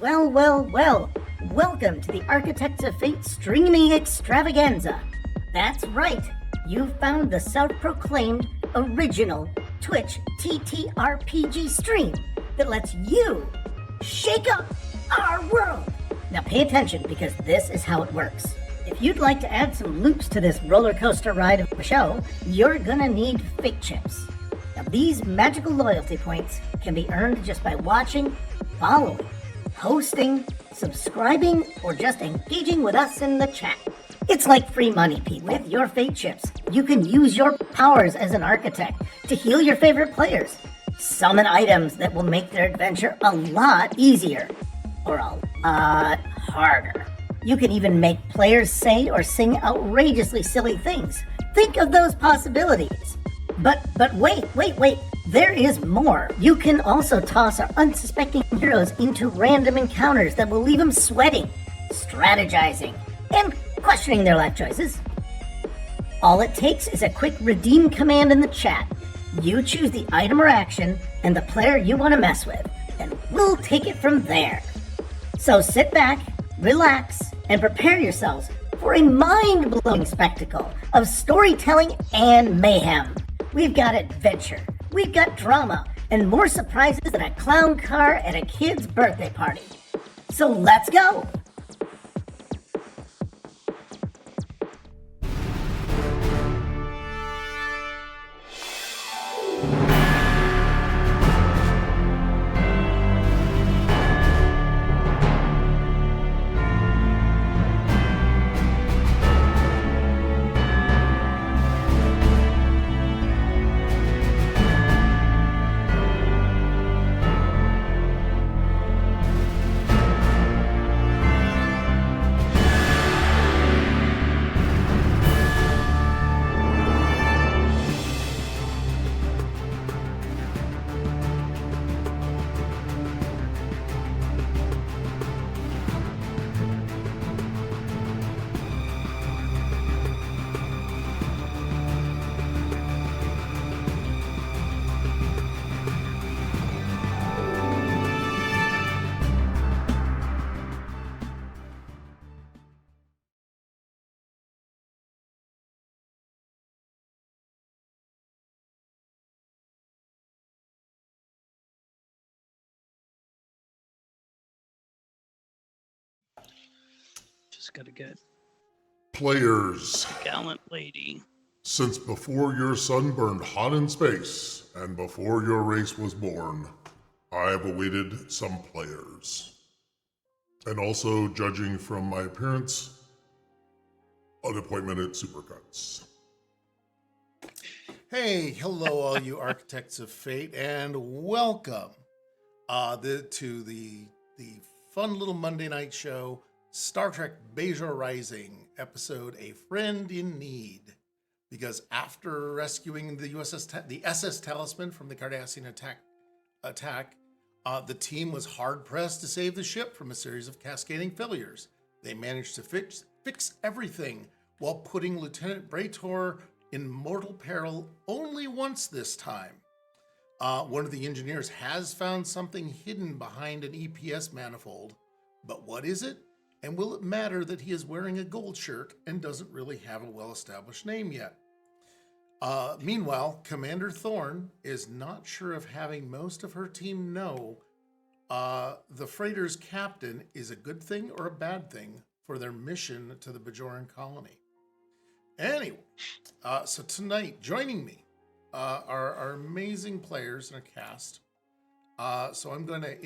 Well, well, well. Welcome to the Architects of Fate streaming extravaganza. That's right. You found the self-proclaimed original Twitch TTRPG stream that lets you shake up our world. Now pay attention because this is how it works. If you'd like to add some loops to this roller coaster ride of a show, you're gonna need fate chips. Now these magical loyalty points can be earned just by watching, following, hosting, subscribing, or just engaging with us in the chat. It's like free money, Pete. With your fate chips, you can use your powers as an architect to heal your favorite players, summon items that will make their adventure a lot easier, or a lot harder. You can even make players say or sing outrageously silly things. Think of those possibilities. But wait. There is more. You can also toss our unsuspecting heroes into random encounters that will leave them sweating, strategizing, and questioning their life choices. All it takes is a quick redeem command in the chat. You choose the item or action and the player you want to mess with, and we'll take it from there. So sit back, relax, and prepare yourselves for a mind-blowing spectacle of storytelling and mayhem. We've got adventure, we've got drama, and more surprises than a clown car at a kid's birthday party. So let's go! Just gotta get Players, a gallant lady. since before your sun burned hot in space and before your race was born, I have awaited some players. And also, judging from my appearance, an appointment at Supercuts. Hey, hello, all you Architects of Fate, and welcome to the fun little Monday night show, Star Trek Bajor Rising, episode A Friend in Need. Because after rescuing the SS Talisman from the Cardassian attack, the team was hard-pressed to save the ship from a series of cascading failures. They managed to fix everything while putting Lieutenant Bray'tor in mortal peril only once this time. One of the engineers has found something hidden behind an EPS manifold, but what is it? And will it matter that he is wearing a gold shirt and doesn't really have a well-established name yet? Meanwhile, Commander Thorne is not sure of having most of her team know the freighter's captain is a good thing or a bad thing for their mission to the Bajoran colony. Anyway, so tonight, joining me are our amazing players in a cast. So I'm going to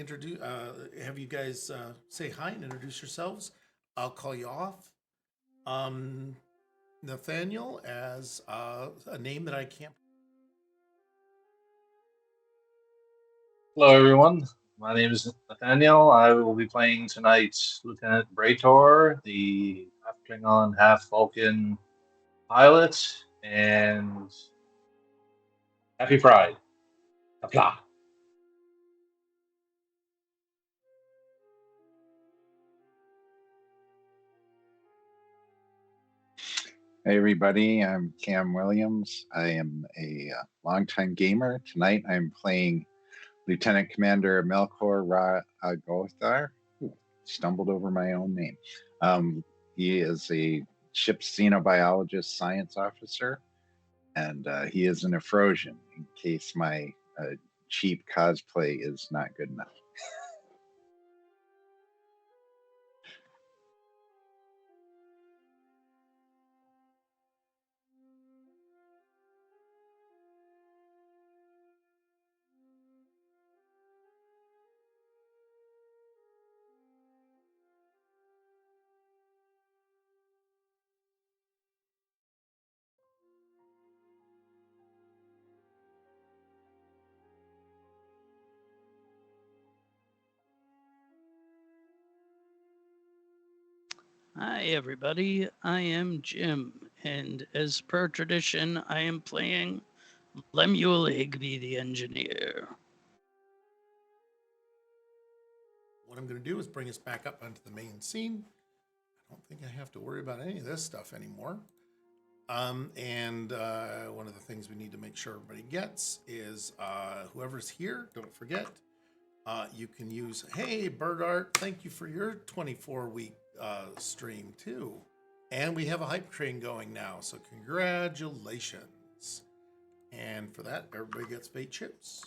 have you guys say hi and introduce yourselves. I'll call you off. Nathaniel as a name that I can't. Hello, everyone. My name is Nathaniel. I will be playing tonight Lieutenant Bray'tor, the half Klingon, half Vulcan pilot, and happy Pride. Applaus. Hey everybody, I'm Cam Williams. I am a longtime gamer. Tonight I'm playing Lieutenant Commander Melkor Gothar. stumbled over my own name. He is a ship's xenobiologist science officer, and he is an Efrosian, in case my cheap cosplay is not good enough. Hi, everybody. I am Jim, and as per tradition, I am playing Lemuel Higby, the engineer. What I'm going to do is bring us back up onto the main scene. I don't think I have to worry about any of this stuff anymore. And one of the things we need to make sure everybody gets is whoever's here, don't forget, you can use, hey, Bird Art, thank you for your 24-week stream too. And we have a hype train going now, so congratulations. And for that, everybody gets fate chips.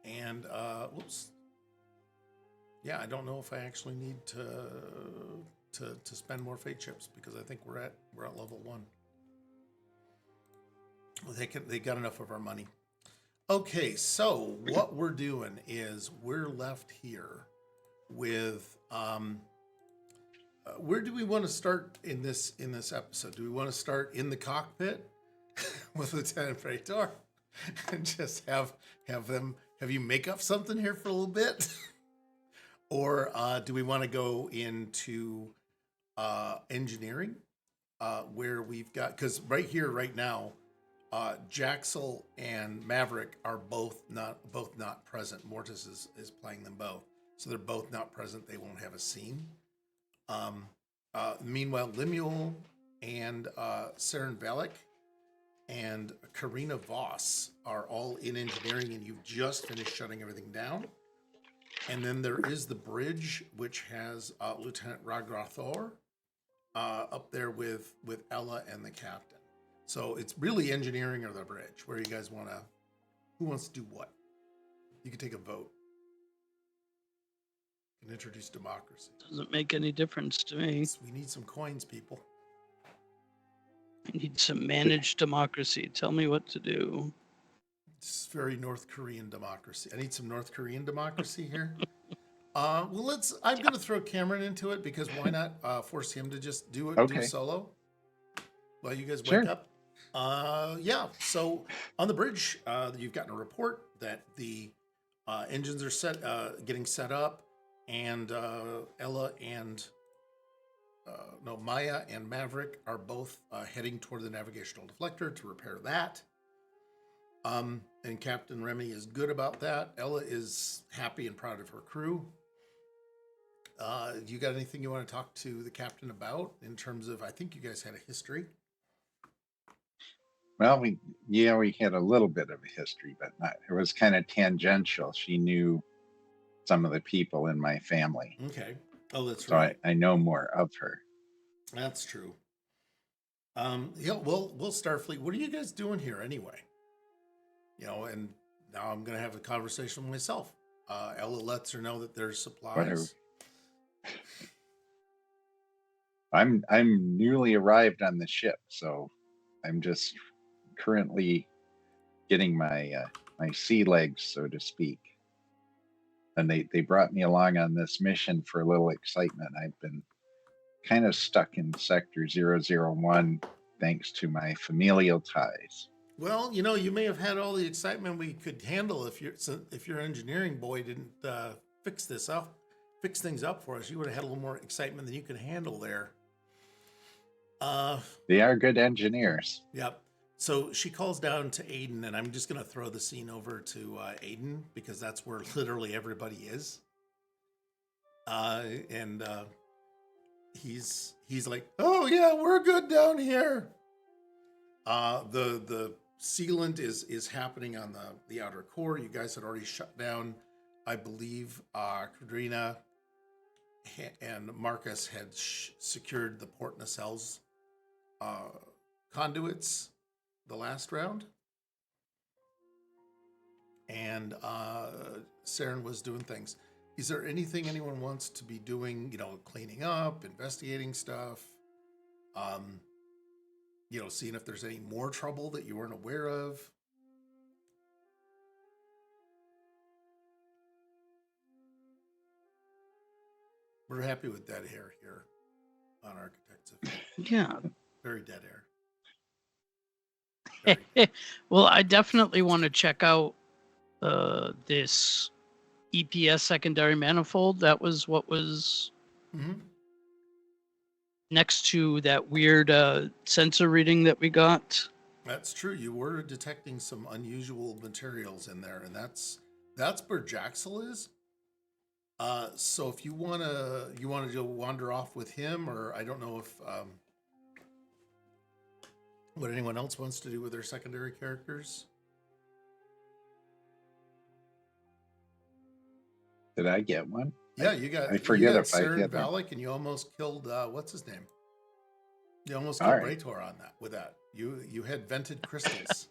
And, whoops. Yeah, I don't know if I actually need to spend more fate chips because I think we're at level 1. They got enough of our money. Okay, so what we're doing is we're left here with where do we want to start in this episode? Do we want to start in the cockpit with Lieutenant Bray'tor and just have you make up something here for a little bit? Or do we want to go into engineering, where we've got, because right here, right now, Jaxel and Maverick are both not present. Mortis is playing them both, so they're both not present. They won't have a scene. Meanwhile, Lemuel and Saren Valek and Karina Voss are all in engineering, and you've just finished shutting everything down. And then there is the bridge, which has Lieutenant Ragrathor up there with Ella and the captain. So it's really engineering or the bridge. Where you guys want to, who wants to do what? You can take a vote. You can introduce democracy. Doesn't make any difference to me. We need some coins, people. I need some managed democracy. Tell me what to do. It's very North Korean democracy. I need some North Korean democracy here. Well, I'm going to throw Cameron into it because why not force him to just do it, do solo while you guys wake up? Yeah. So on the bridge, you've gotten a report that the engines are getting set up, and Ella and Maya and Maverick are both heading toward the navigational deflector to repair that. And Captain Remy is good about that. Ella is happy and proud of her crew. You got anything you want to talk to the captain about in terms of, I think you guys had a history. Well, we had a little bit of a history, but not, it was kind of tangential. She knew some of the people in my family. Okay. Oh, that's so right. I know more of her. That's true. Yeah, well, Starfleet, what are you guys doing here anyway? And now I'm going to have a conversation with myself. Ella lets her know that there's supplies. Whatever. I'm newly arrived on the ship, so I'm just currently getting my my sea legs, so to speak. And they brought me along on this mission for a little excitement. I've been kind of stuck in Sector 001 thanks to my familial ties. Well, you may have had all the excitement we could handle if your engineering boy didn't fix things up for us. You would have had a little more excitement than you could handle there. They are good engineers. Yep. So she calls down to Aiden, and I'm just going to throw the scene over to Aiden because that's where literally everybody is. And he's like, "Oh yeah, we're good down here." The sealant is happening on the outer core. You guys had already shut down, I believe, Kadrina and Marcus had secured the port nacelles conduits the last round. And Saren was doing things. Is there anything anyone wants to be doing, you know, cleaning up, investigating stuff? You know, seeing if there's any more trouble that you weren't aware of? We're happy with dead hair here on Architects of Fate. Yeah. Very dead hair. Very. Well, I definitely want to check out this EPS secondary manifold. That was what was Mhm. next to that weird sensor reading that we got. That's true. You were detecting some unusual materials in there, and that's where Jaxel is. So if you wanna go wander off with him, or I don't know if what anyone else wants to do with their secondary characters. Did I get one? Yeah, you got. I forget you if I Saren get one. Valak, and you almost killed what's his name? You almost All killed right. Bray'tor on that. With that, you had vented crystals.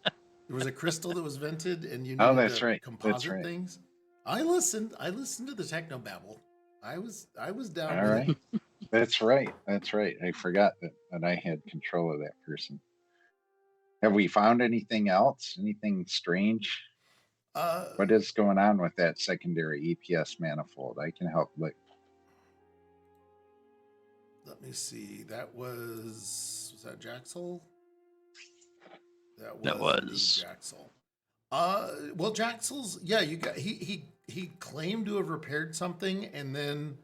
There was a crystal that was vented, and you Oh, needed that's to right. composite That's right. things. I listened to the technobabble. I was down All with right. it. That's right. That's right. I forgot that I had control of that person. Have we found anything else? Anything strange? What is going on with that secondary EPS manifold? I can help look. Let me see. That was that Jaxel? That That was was. indeed Jaxel. Well, Jaxel's you got he claimed to have repaired something, and then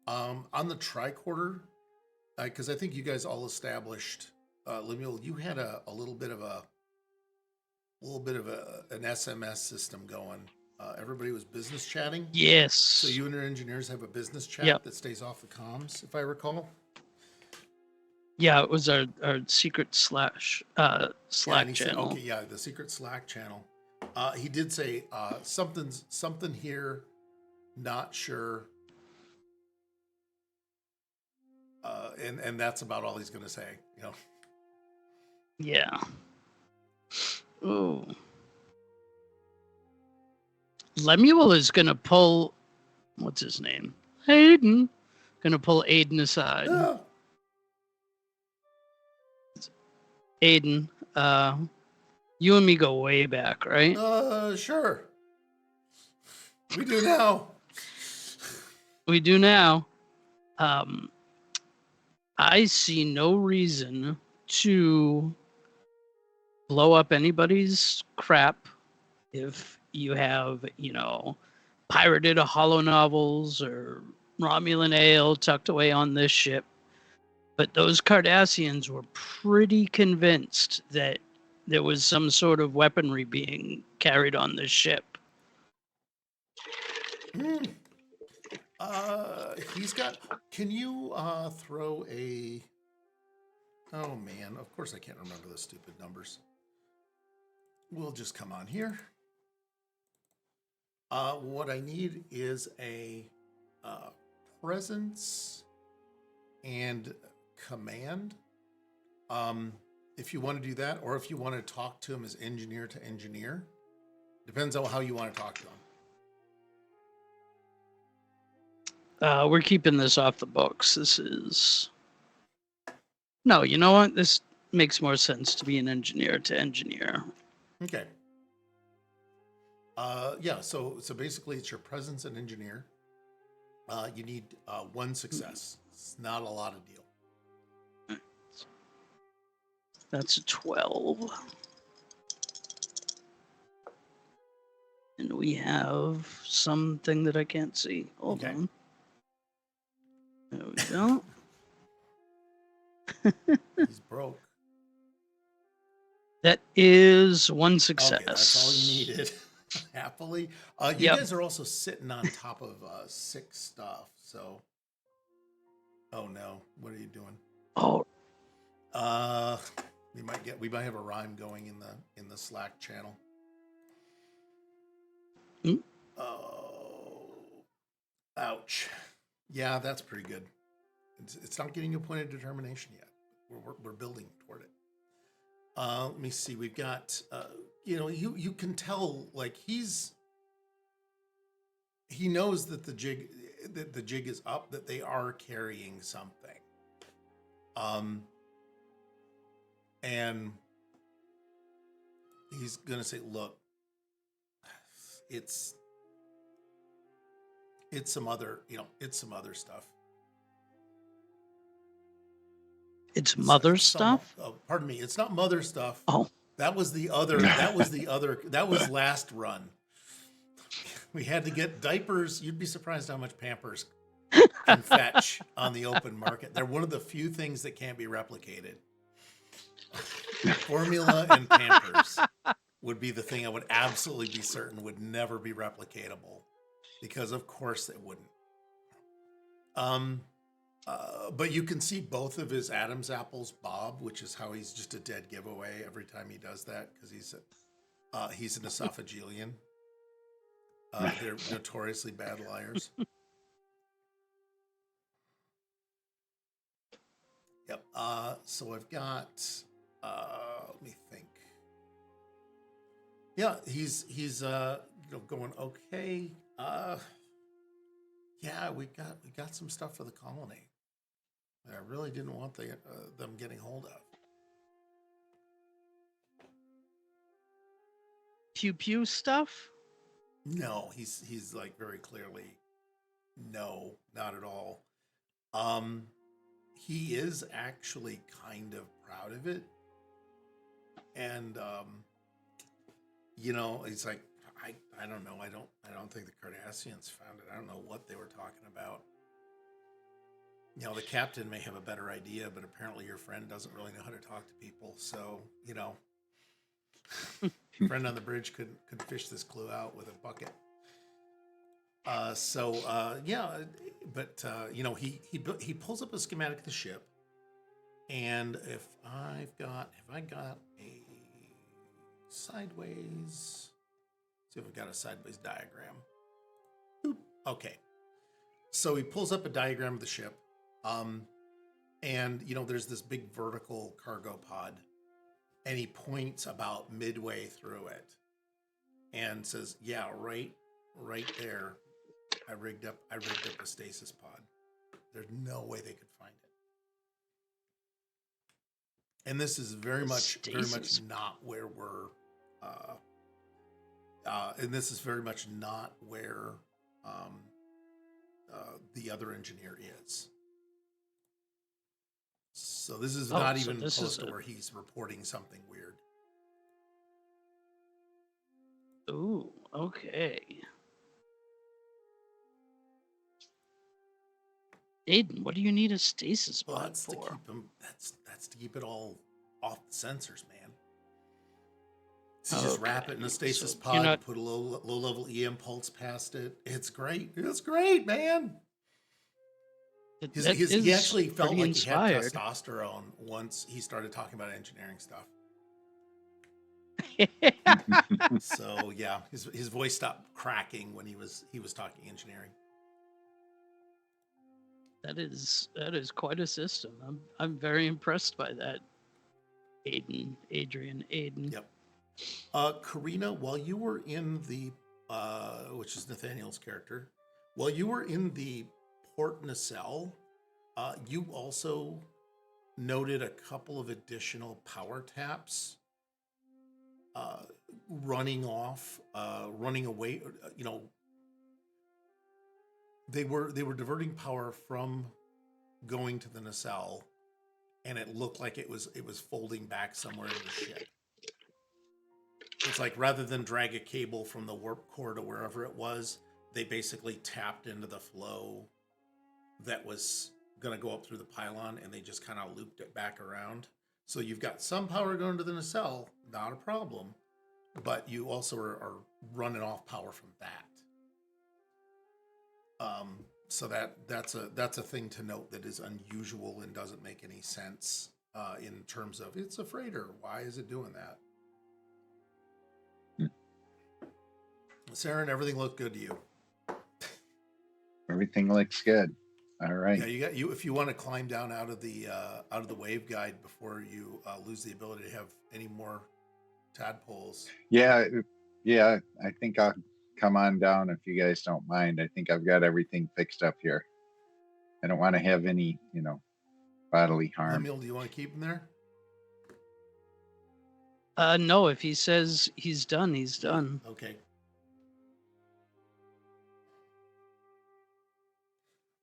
on the tricorder, because I think you guys all established, Lemuel, you had a little bit of an SMS system going. Everybody was business chatting. Yes. So you and your engineers have a business chat Yep. that stays off the comms, if I recall. Yeah, it was our secret Slack Yeah, Slack and he said, channel. okay, yeah, the secret Slack channel. He did say something here, not sure. And that's about all he's going to say. You know. Yeah. Ooh. Lemuel is gonna pull. What's his name? Aiden. Gonna pull Aiden aside. Ah, Aiden, you and me go way back, right? sure. We do now. We do now. I see no reason to blow up anybody's crap if you have, pirated a Hollow Novels or Romulan ale tucked away on this ship. But those Cardassians were pretty convinced that there was some sort of weaponry being carried on this ship. He's got. Can you throw a? Oh man, of course I can't remember the stupid numbers. We'll just come on here. What I need is a presence and command. If you want to do that, or if you want to talk to him as engineer to engineer, depends on how you want to talk to him. We're keeping this off the books. This is... No, you know what? This makes more sense to be an engineer to engineer. Okay. Yeah. So basically, it's your presence and engineer. You need one success. It's not a lot of deal. That's a 12. And we have something that I can't see. Hold Okay. on. There we go. He's broke. That is one success. Okay, that's all you needed. Happily. You Yep. guys are also sitting on top of 6 stuff. So. Oh no! What are you doing? Oh, We might have a rhyme going in the Slack channel. Mm. Oh, ouch. Yeah, that's pretty good. It's not getting a point of determination yet. We're building toward it. Let me see. We've got you can tell like he knows that the jig is up, that they are carrying something. And he's gonna say, look, it's some other, it's some other stuff. It's mother Some- stuff? pardon me, it's not mother stuff. Oh, That was the other. That was last run. We had to get diapers. You'd be surprised how much Pampers can fetch on the open market. They're one of the few things that can't be replicated. Formula and Pampers would be the thing I would absolutely be certain would never be replicatable, because of course it wouldn't. But you can see both of his Adam's apples bob, which is how he's just a dead giveaway every time he does that, because he's an esophagelian. They're notoriously bad liars. Yep. So I've got. Let me think. Yeah, he's going okay. Yeah, we got some stuff for the colony that I really didn't want them getting hold of. pew pew stuff? No, he's like very clearly, no, not at all. He is actually kind of proud of it, and he's like, I don't know, I don't think the Cardassians found it. I don't know what they were talking about. The captain may have a better idea, but apparently your friend doesn't really know how to talk to people. So, friend on the bridge could fish this clue out with a bucket. He pulls up a schematic of the ship, and if I got a sideways, see if I've got a sideways diagram. Boop. Okay, so he pulls up a diagram of the ship, and there's this big vertical cargo pod, and he points about midway through it, and says, "Yeah, right there. I rigged up a stasis pod. There's no way they could find it." And this is very much not where we're. And this is very much not where the other engineer is. So this is not even close to where he's reporting something weird. Ooh, okay. Aiden, what do you need a stasis pod That's for? to keep him. That's to keep it all off the sensors, man. So just wrap it in a stasis So pod, put a low level EM pulse past it. It's great. It's great, man. He actually felt like inspired. he had testosterone once he started talking about engineering stuff. So yeah, his voice stopped cracking when he was talking engineering. That is quite a system. I'm very impressed by that. Aiden. Yep. Karina, while you were in the which is Nathaniel's character, while you were in the port nacelle, you also noted a couple of additional power taps running away. They were diverting power from going to the nacelle, and it looked like it was folding back somewhere in the ship. It's like rather than drag a cable from the warp core to wherever it was, they basically tapped into the flow that was going to go up through the pylon, and they just kind of looped it back around. So you've got some power going to the nacelle, not a problem, but you also are running off power from that. So that's a thing to note that is unusual and doesn't make any sense in terms of it's a freighter. Why is it doing that? Saren, everything looked good to you. Everything looks good. All right. Yeah, you got you. If you want to climb down out of the wave guide before you lose the ability to have any more tadpoles. Yeah, yeah. I think I'll come on down if you guys don't mind. I think I've got everything fixed up here. I don't want to have any, bodily harm. Lemuel, do you want to keep him there? No, if he says he's done, he's done. Okay.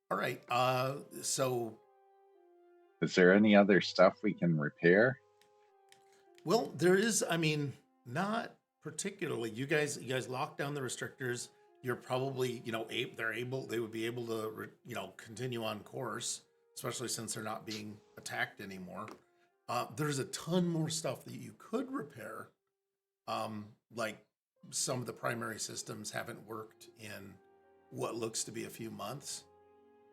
All right. So, Is there any other stuff we can repair? well, there is. I mean, not particularly. You guys lock down the restrictors. You're probably, they would be able to, continue on course, especially since they're not being attacked anymore. There's a ton more stuff that you could repair. Like some of the primary systems haven't worked in what looks to be a few months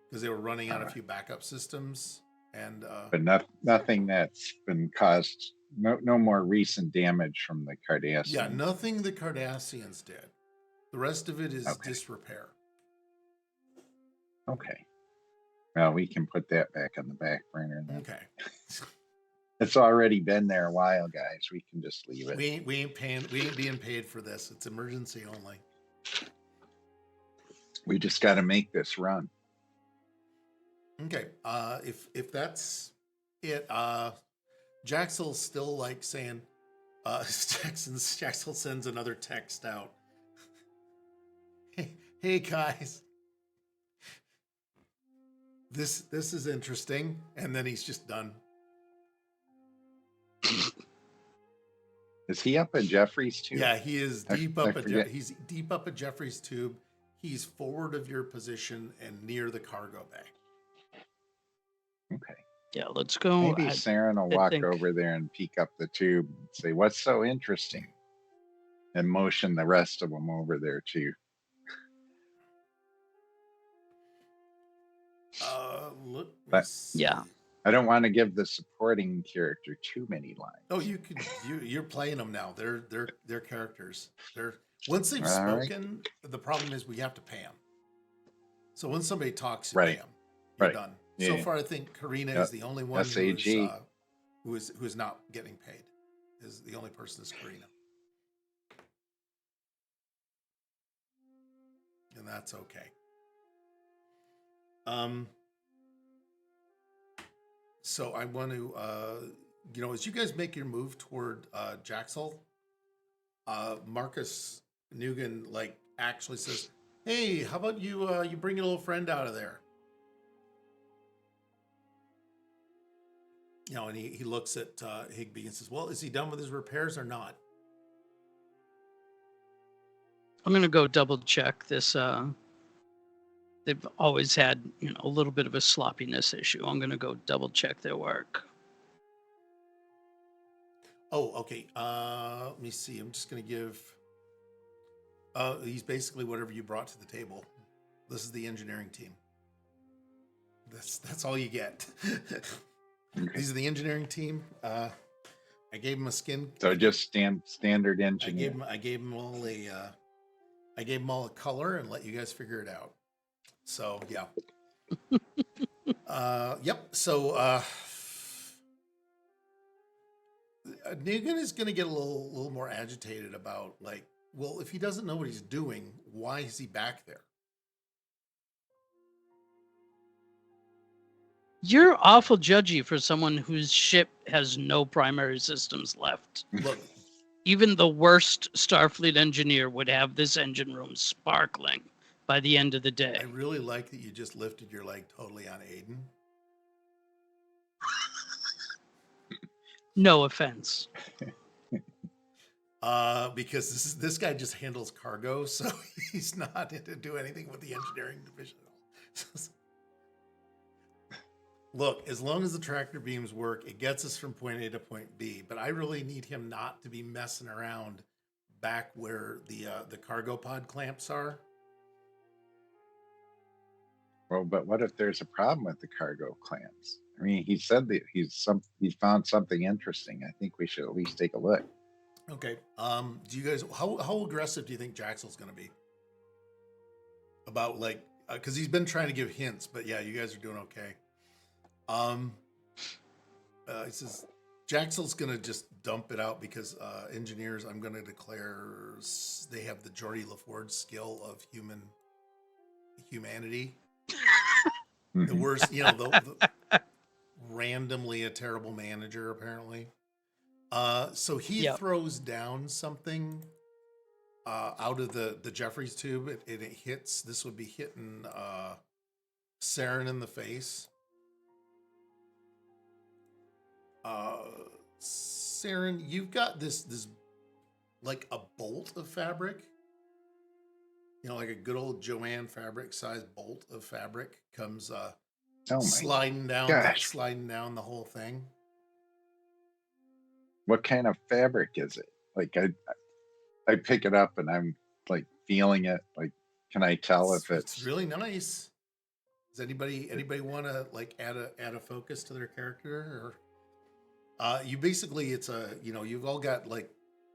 because they were running on a few backup systems and But nothing that's been caused. No more recent damage from the Cardassian. yeah, nothing the Cardassians did. The rest of it is disrepair. Okay. Well, we can put that back on the back burner then. Okay. It's already been there a while, guys. We can just leave it. We ain't being paid for this. It's emergency only. We just got to make this run. Okay. If that's it, Jaxel's still like saying, Jaxel sends another text out. Hey guys, this is interesting, and then he's just done. Is he up at Jeffrey's too? Yeah, he is deep up forget. he's deep up at Jeffrey's tube. He's forward of your position and near the cargo bay. Okay. Yeah, let's go. Maybe Saren will walk over there and peek up the tube and say, "What's so interesting?" And motion the rest of them over there too. Look. But- Yeah. I don't want to give the supporting character too many lines. Oh, you're playing them now. They're characters. Once they've All right. spoken, the problem is we have to pay them. So when somebody talks, you Right. pay them. You're Right. done. Yeah, So yeah. far, I think Karina Yep. is the only one SAG. who is not getting paid. Is the only person is Karina, and that's okay. So I want to, as you guys make your move toward Jaxel, Marcus Nugan actually says, "Hey, how about you bring your little friend out of there?" And he looks at Higby and says, "Well, is he done with his repairs or not?" I'm gonna go double check this. They've always had, a little bit of a sloppiness issue. I'm gonna go double check their work. Oh, okay. Let me see. I'm just going to give. He's basically whatever you brought to the table. This is the engineering team. That's all you get. These are the engineering team. I gave him a skin. So just standard engineer. I gave him all a color and let you guys figure it out. So yeah. Yep. So Negan is going to get a little more agitated about well, if he doesn't know what he's doing, why is he back there? You're awful judgy for someone whose ship has no primary systems left. Look, Even the worst Starfleet engineer would have this engine room sparkling by the end of the day. I really like that you just lifted your leg totally on Aiden. No offense. Because this guy just handles cargo, so he's not to do anything with the engineering division at all. Look, as long as the tractor beams work, it gets us from point A to point B. But I really need him not to be messing around back where the cargo pod clamps are. Well, but what if there's a problem with the cargo clans? I mean, he said that he found something interesting. I think we should at least take a look. Okay. Do you guys how aggressive do you think Jaxel's going to be? About like because he's been trying to give hints, but yeah, you guys are doing okay. He says Jaxel's going to just dump it out because engineers, I'm going to declare they have the Geordie LaForge skill of humanity. The worst, the randomly a terrible manager apparently. So he throws down something out of the Jeffries tube. It hits. This would be hitting Saren in the face. Saren, you've got this like a bolt of fabric. Like a good old Joanne fabric size bolt of fabric comes sliding down the whole thing. What kind of fabric is it? Like I pick it up and I'm like feeling it. Like, can I tell if it's really nice? Does anybody want to like add a focus to their character? Or you basically it's a you've all got like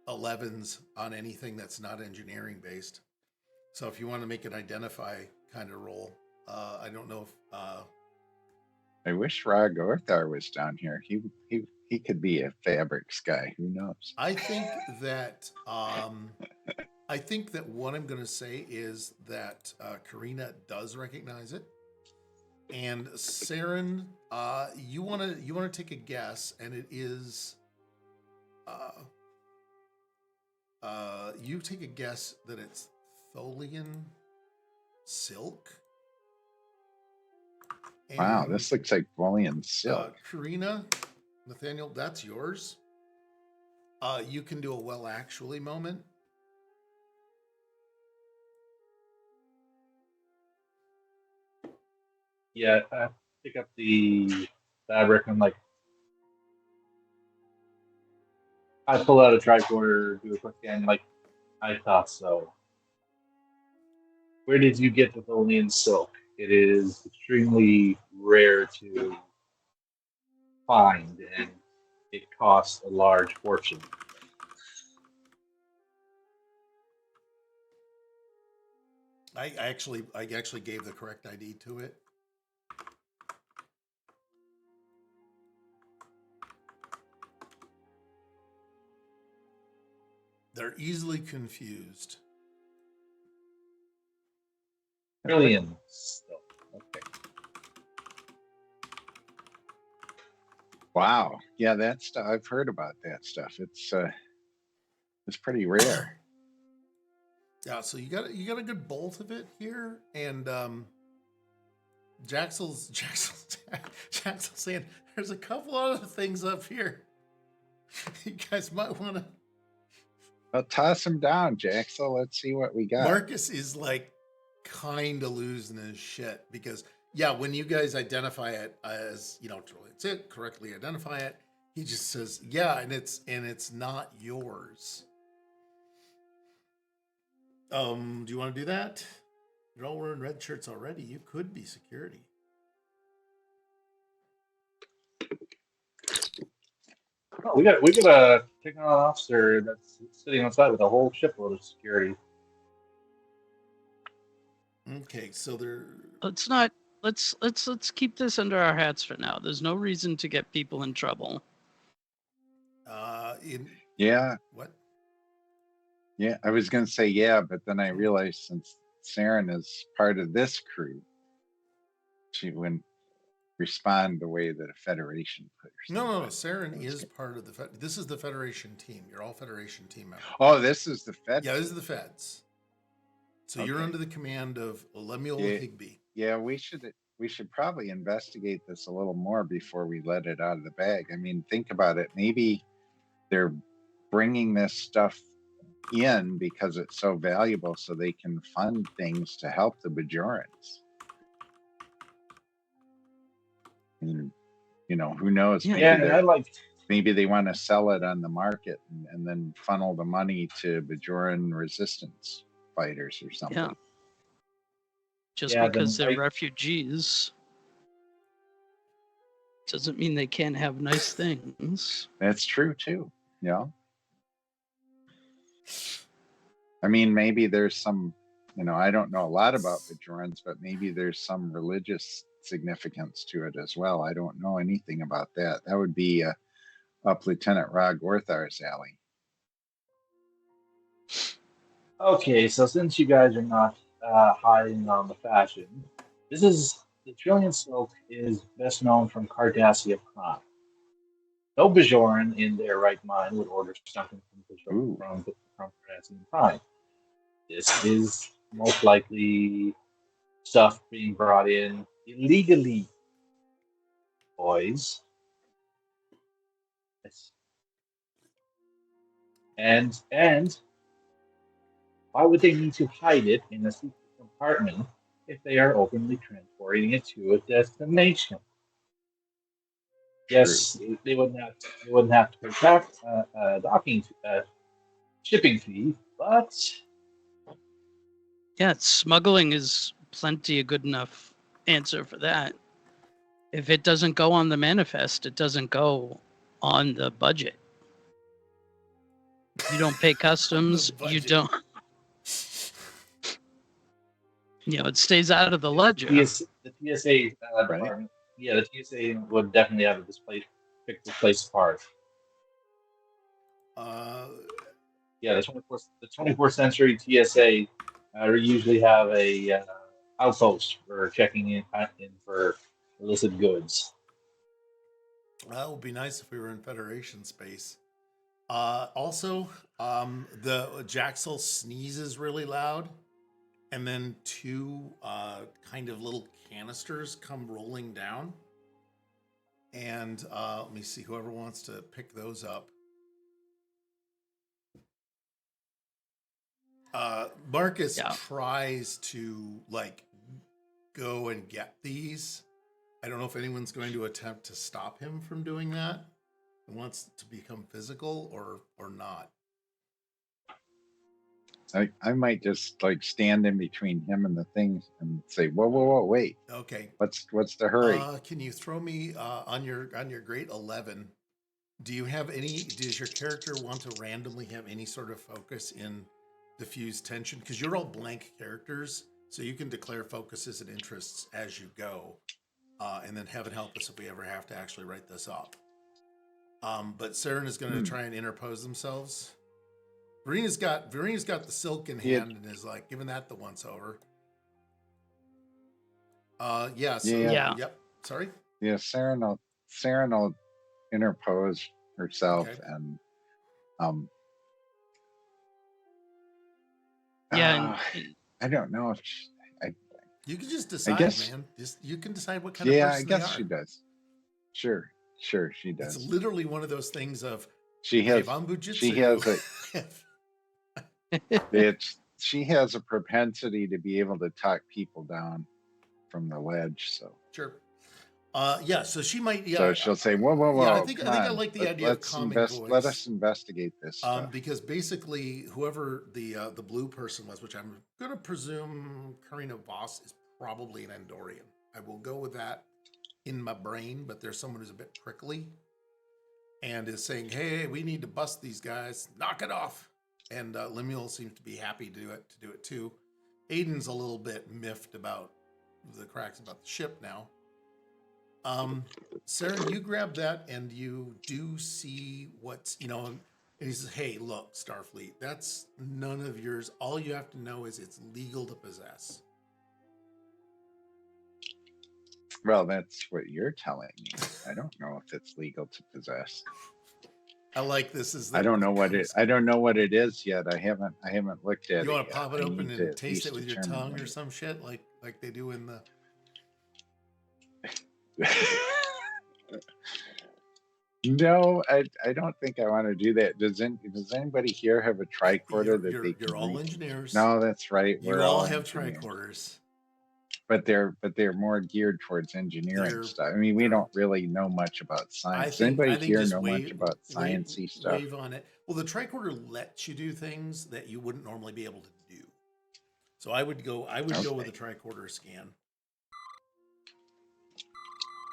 11s on anything that's not engineering based. So if you want to make an identify kind of roll, I don't know if I wish Bray'tor was down here. He could be a fabrics guy. Who knows? I think that what I'm going to say is that Karina does recognize it, and Saren, you want to take a guess, and it is you take a guess that it's Tholian silk. And, wow, this looks like Tholian silk. Karina, Nathaniel, that's yours. You can do a well actually moment. Yeah, I pick up the fabric and like I pull out a tricorder, do a quick scan, like I thought so. Where did you get the Tholian silk? It is extremely rare to find, and it costs a large fortune. I actually gave the correct ID to it. They're easily confused. Trillion. Okay. Wow. Yeah, that stuff. I've heard about that stuff. It's pretty rare. Yeah, so you got a good bolt of it here, and Jaxel's saying there's a couple other things up here. You guys might want to. Well, toss them down, Jaxel. Let's see what we got. Marcus is like kind of losing his shit because when you guys identify it as it's it correctly identify it, he just says and it's not yours. Do you want to do that? You're all wearing red shirts already. You could be security. Oh, we got a technical officer that's sitting outside with a whole shipload of security. Okay, so they're let's keep this under our hats for now. There's no reason to get people in trouble. What? Yeah, I was going to say but then I realized since Saren is part of this crew, she wouldn't respond the way that a Federation person. No. Saren is part of the this is the Federation team. You're all Federation team members. Oh, this is the Fed. Yeah, this is the Feds. So you're under the command of Lemuel Higby. Yeah, we should probably investigate this a little more before we let it out of the bag. I mean, think about it. Maybe they're bringing this stuff in because it's so valuable so they can fund things to help the Bajorans. And, who knows? Maybe they want to sell it on the market and then funnel the money to Bajoran resistance fighters or something. Just Yeah, because then they're refugees doesn't mean they can't have nice things. That's true too. Yeah. I mean, maybe there's some, I don't know a lot about Bajorans, but maybe there's some religious significance to it as well. I don't know anything about that. That would be up Lieutenant Rog Orthar's alley. Okay, so since you guys are not hiding on the fashion, the Trillion Silk is best known from Cardassia crime. No Bajoran in their right mind would order something Ooh. from Cardassian crime. This is most likely stuff being brought in illegally, boys. Yes. And why would they need to hide it in a secret compartment if they are openly transporting it to a destination? Yes, they wouldn't have to pay back shipping fee, but Yeah, smuggling is plenty a good enough answer for that. If it doesn't go on the manifest, it doesn't go on the budget. You don't pay customs. You budget. don't. It stays out of the ledger. the TSA department, yeah, the TSA would definitely have pick this place apart. Yeah, the 24th century TSA usually have a outpost for checking in for illicit goods. That would be nice if we were in Federation space. Also, the Jaxel sneezes really loud, and then two kind of little canisters come rolling down. And let me see, whoever wants to pick those up. Marcus tries to go and get these. I don't know if anyone's going to attempt to stop him from doing that. He wants to become physical or not. I might just stand in between him and the things and say, whoa, wait. Okay. What's the hurry? Can you throw me on your grade 11? Does your character want to randomly have any sort of focus in diffuse tension? Because you're all blank characters, so you can declare focuses and interests as you go. And then heaven help us if we ever have to actually write this up. But Saren is going to try and interpose themselves. Verina's got the silk in hand and is giving that the once over. Yep. Sorry. Yeah, Saren will interpose herself and I don't know if you can just decide, man. You can decide what kind of person I guess she does. Sure, she does. It's literally one of those things of she has she has a propensity to be able to talk people down from the ledge. So sure. So she might. Yeah. So she'll say, "Whoa!" Yeah, I think I like the idea of calming voice. Let us investigate this. Because basically, whoever the blue person was, which I'm going to presume Karina Voss is probably an Andorian. I will go with that in my brain, but there's someone who's a bit prickly and is saying, "Hey, we need to bust these guys. Knock it off." And Lemuel seems to be happy to do it too. Aiden's a little bit miffed about the cracks about the ship now. Sarah, you grab that and you do see what's, and he says, "Hey, look, Starfleet, that's none of yours. All you have to know is it's legal to possess." Well, that's what you're telling me. I don't know if it's legal to possess. I like this. I don't know what it is yet. I haven't looked at it. You want to pop it open and taste it with your tongue or some shit like they do in the. No, I don't think I want to do that. Does anybody here have a tricorder that they can You're all engineers. No, that's right. You all have tricorders. But they're more geared towards engineering stuff. I mean, we don't really know much about science. Does anybody here know much about sciencey stuff? Wave on it. Well, the tricorder lets you do things that you wouldn't normally be able to do. So I would go with a Okay. tricorder scan.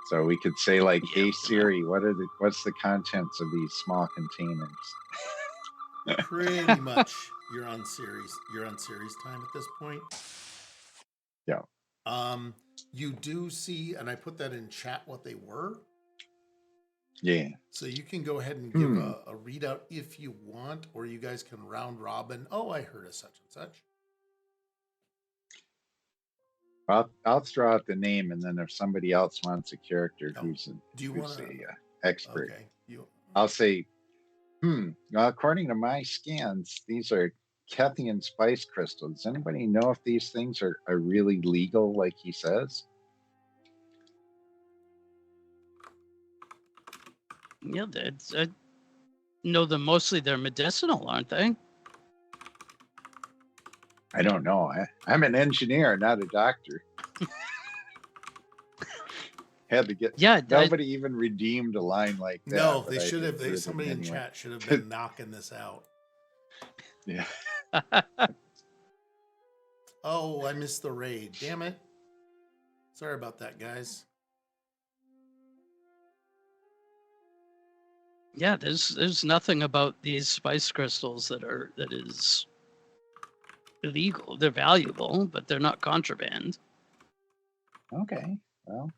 So we could say like, Yeah, "Hey Siri, what's the contents of these small containers?" Pretty much you're on series time at this point. Yeah. You do see, and I put that in chat what they were. Yeah. So you can go ahead and give a readout if you want, or you guys can round robin. Oh, I heard of such and such. I'll throw out the name, and then if somebody else wants a character Oh, who's do you want to? expert, Okay, I'll say, well, according to my scans, these are Kethian spice crystals. Does anybody know if these things are really legal, like he says? Yeah, that's, I know them mostly. They're medicinal, aren't they? I don't know. I'm an engineer, not a doctor. Had to get. Yeah, Nobody even redeemed a line like that. No, but they I should had have. heard Somebody them in anyway. chat should have been knocking this out. Yeah. Oh, I missed the raid. Damn it. Sorry about that, guys. Yeah, there's nothing about these spice crystals that is illegal. They're valuable, but they're not contraband. Okay. Well,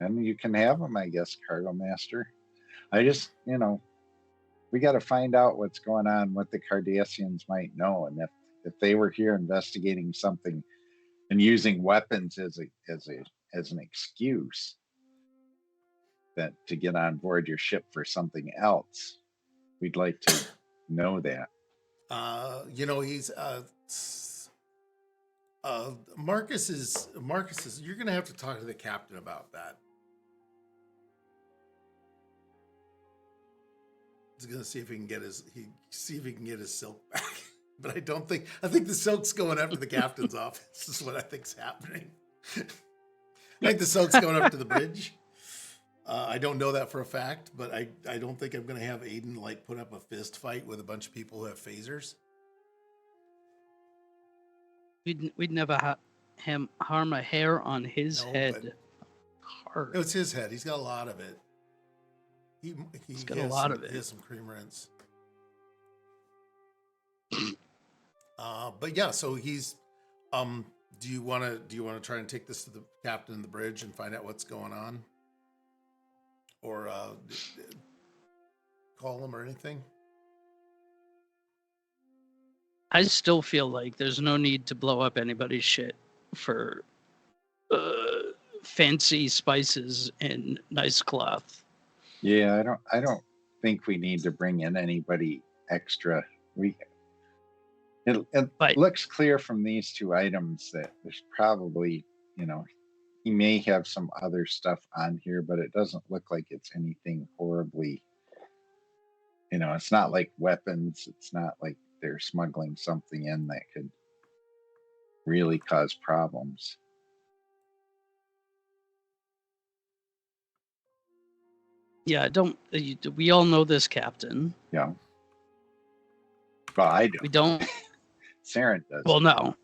then you can have them, I guess, Cargo Master. I just, we got to find out what's going on, what the Cardassians might know, and if they were here investigating something and using weapons as an excuse that to get on board your ship for something else, we'd like to know that. He's Marcus is you're gonna have to talk to the captain about that. He's gonna see if he can get his silk back. But I think the silk's going after the captain's office. This is what I think's happening. I think the silk's going up to the bridge. I don't know that for a fact, but I don't think I'm gonna have Aiden like put up a fist fight with a bunch of people who have phasers. We'd never harm a hair on his No, head. Hard. No, it's his head. He's got a lot of it. He's got a lot of it. He has some cream rinse. But yeah, so he's. Do you want to try and take this to the captain in the bridge and find out what's going on, or call him or anything? I still feel like there's no need to blow up anybody's shit for fancy spices and nice cloth. Yeah, I don't think we need to bring in anybody extra. It looks clear from these two items that there's probably, he may have some other stuff on here, but it doesn't look like it's anything horribly, it's not like weapons. It's not like they're smuggling something in that could really cause problems. Yeah, we all know this captain. Yeah. Well, I don't. We don't. Saren does. Well, no.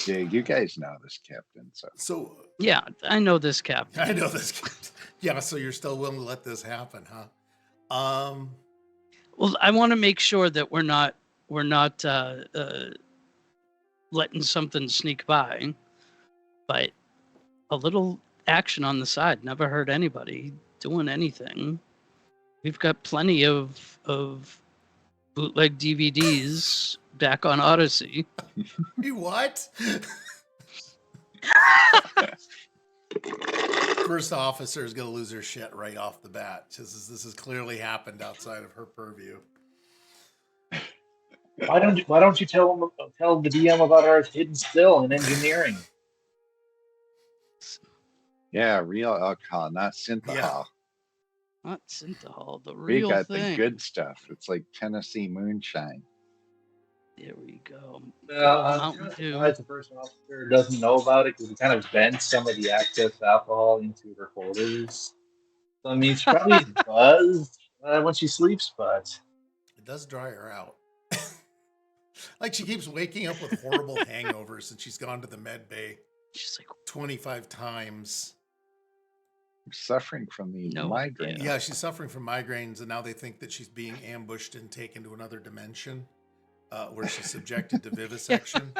Yeah, you guys know this captain, So yeah, I know this captain. I know this. Yeah, so you're still willing to let this happen, huh? Well, I want to make sure that we're not letting something sneak by, but a little action on the side never hurt anybody doing anything. We've got plenty of bootleg DVDs back on Odyssey. What? First officer is going to lose her shit right off the bat. This has clearly happened outside of her purview. Why don't you tell the DM about our hidden skill in engineering? Yeah, real alcohol, not synthahol. Yeah. Not synthahol, the We real got thing. the good stuff. It's like Tennessee moonshine. There we go. I'm surprised the first officer doesn't know about it because he kind of vents some of the excess alcohol into her quarters. So I mean, she probably buzzed when she sleeps, but It does dry her out. Like she keeps waking up with horrible hangovers and she's gone to the med bay She's like, 25 times. I'm suffering from the No, migraine. Yeah, she's suffering from migraines, and now they think that she's being ambushed and taken to another dimension where she's subjected to vivisection.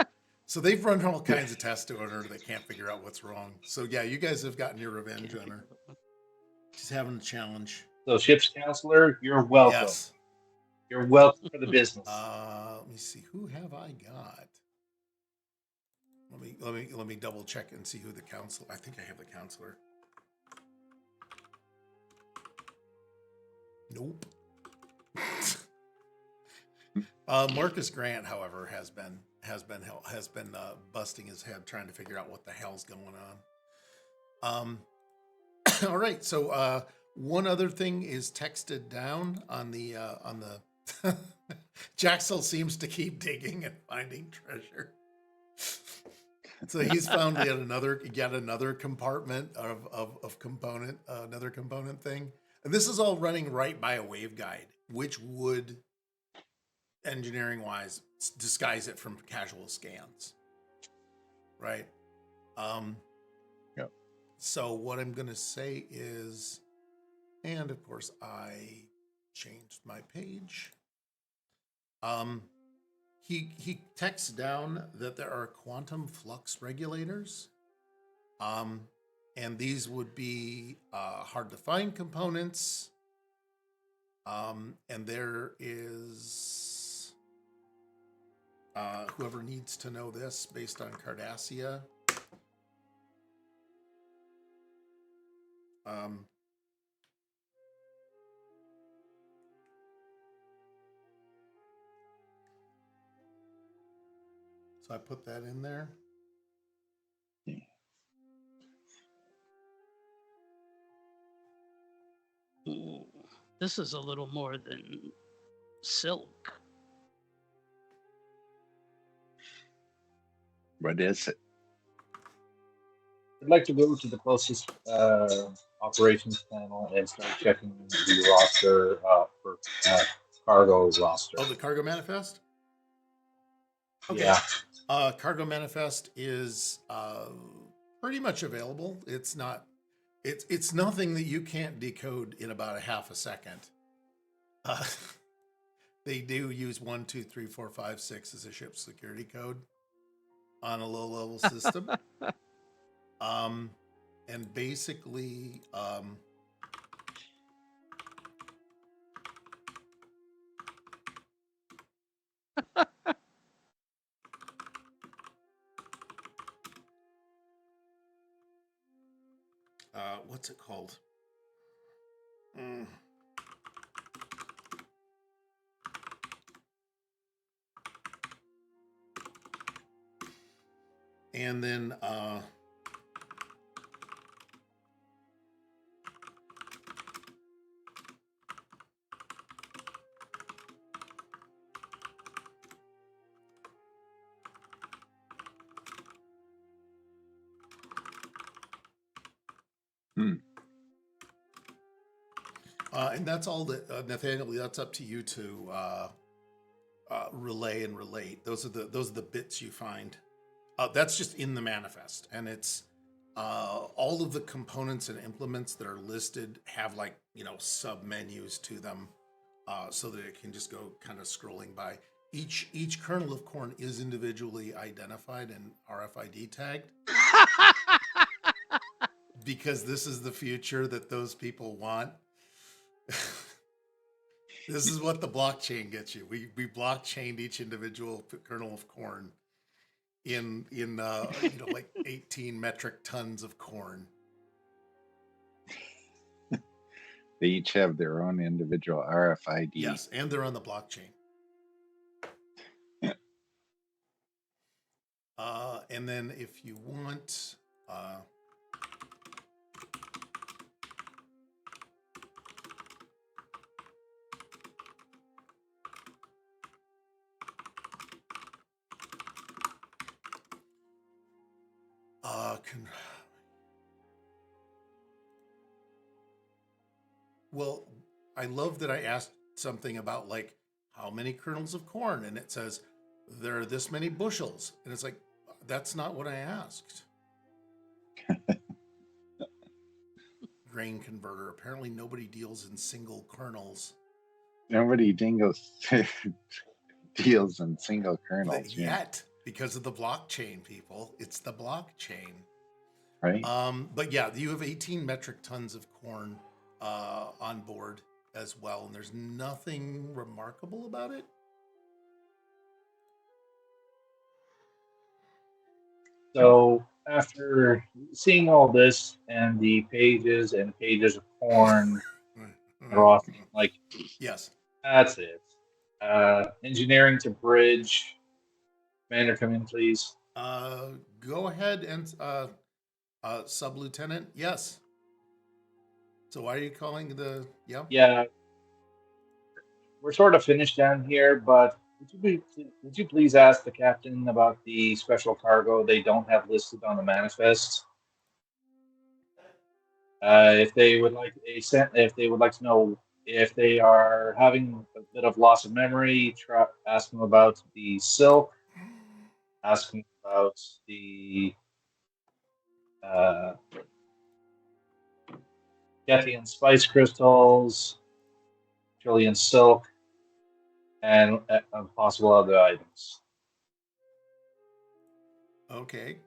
So they've run all kinds of tests on her. They can't figure out what's wrong. So yeah, you guys have gotten your revenge on her. She's having a challenge. So, ship's counselor, you're welcome. Yes. You're welcome for the business. Let me see. Who have I got? Let me double check and see who the counselor. I think I have the counselor. Nope. Marcus Grant, however, has been busting his head trying to figure out what the hell's going on. All right. So one other thing is texted down on the Jaxel seems to keep digging and finding treasure. So he's found yet another compartment of component, another component thing. And this is all running right by a waveguide, which would, engineering wise, disguise it from casual scans. Right? Yep. So what I'm going to say is, and of course I changed my page. He texts down that there are quantum flux regulators. And these would be hard to find components. And there is whoever needs to know this based on Cardassia. So I put that in there. ooh, this is a little more than silk. What is it? I'd like to go to the closest operations panel and start checking the roster for cargo roster. Oh, the cargo manifest? Okay. Yeah. Cargo manifest is pretty much available. It's nothing that you can't decode in about a half a second. They do use 1, 2, 3, 4, 5, 6 as a ship security code on a low level system. And basically, what's it called? And then and that's all that Nathaniel. That's up to you to relay and relate. Those are the bits you find. That's just in the manifest, and it's all of the components and implements that are listed have sub menus to them, so that it can just go kind of scrolling by. Each kernel of corn is individually identified and RFID tagged. Because this is the future that those people want. This is what the blockchain gets you. We blockchained each individual kernel of corn in 18 metric tons of corn. They each have their own individual RFID. Yes, and they're on the blockchain. And then if you want, well, I love that I asked something about how many kernels of corn, and it says there are this many bushels. And it's like, that's not what I asked. Grain converter. Apparently nobody deals in single kernels. Nobody deals in single kernels Yet, because of the blockchain, people. It's the blockchain. right? But yeah, you have 18 metric tons of corn on board as well, and there's nothing remarkable about it. So after seeing all this and the pages and pages of corn are off, like, Yes. that's it. Engineering to bridge. Commander, come in, please. Go ahead and sub-lieutenant. Yes. So why are you calling the? Yeah. Yeah, we're sort of finished down here, but would you please ask the captain about the special cargo they don't have listed on the manifest? If they would like if they would like to know if they are having a bit of loss of memory, ask them about the silk. Ask them about the Gethian spice crystals, Trillian silk, and possible other items. Okay.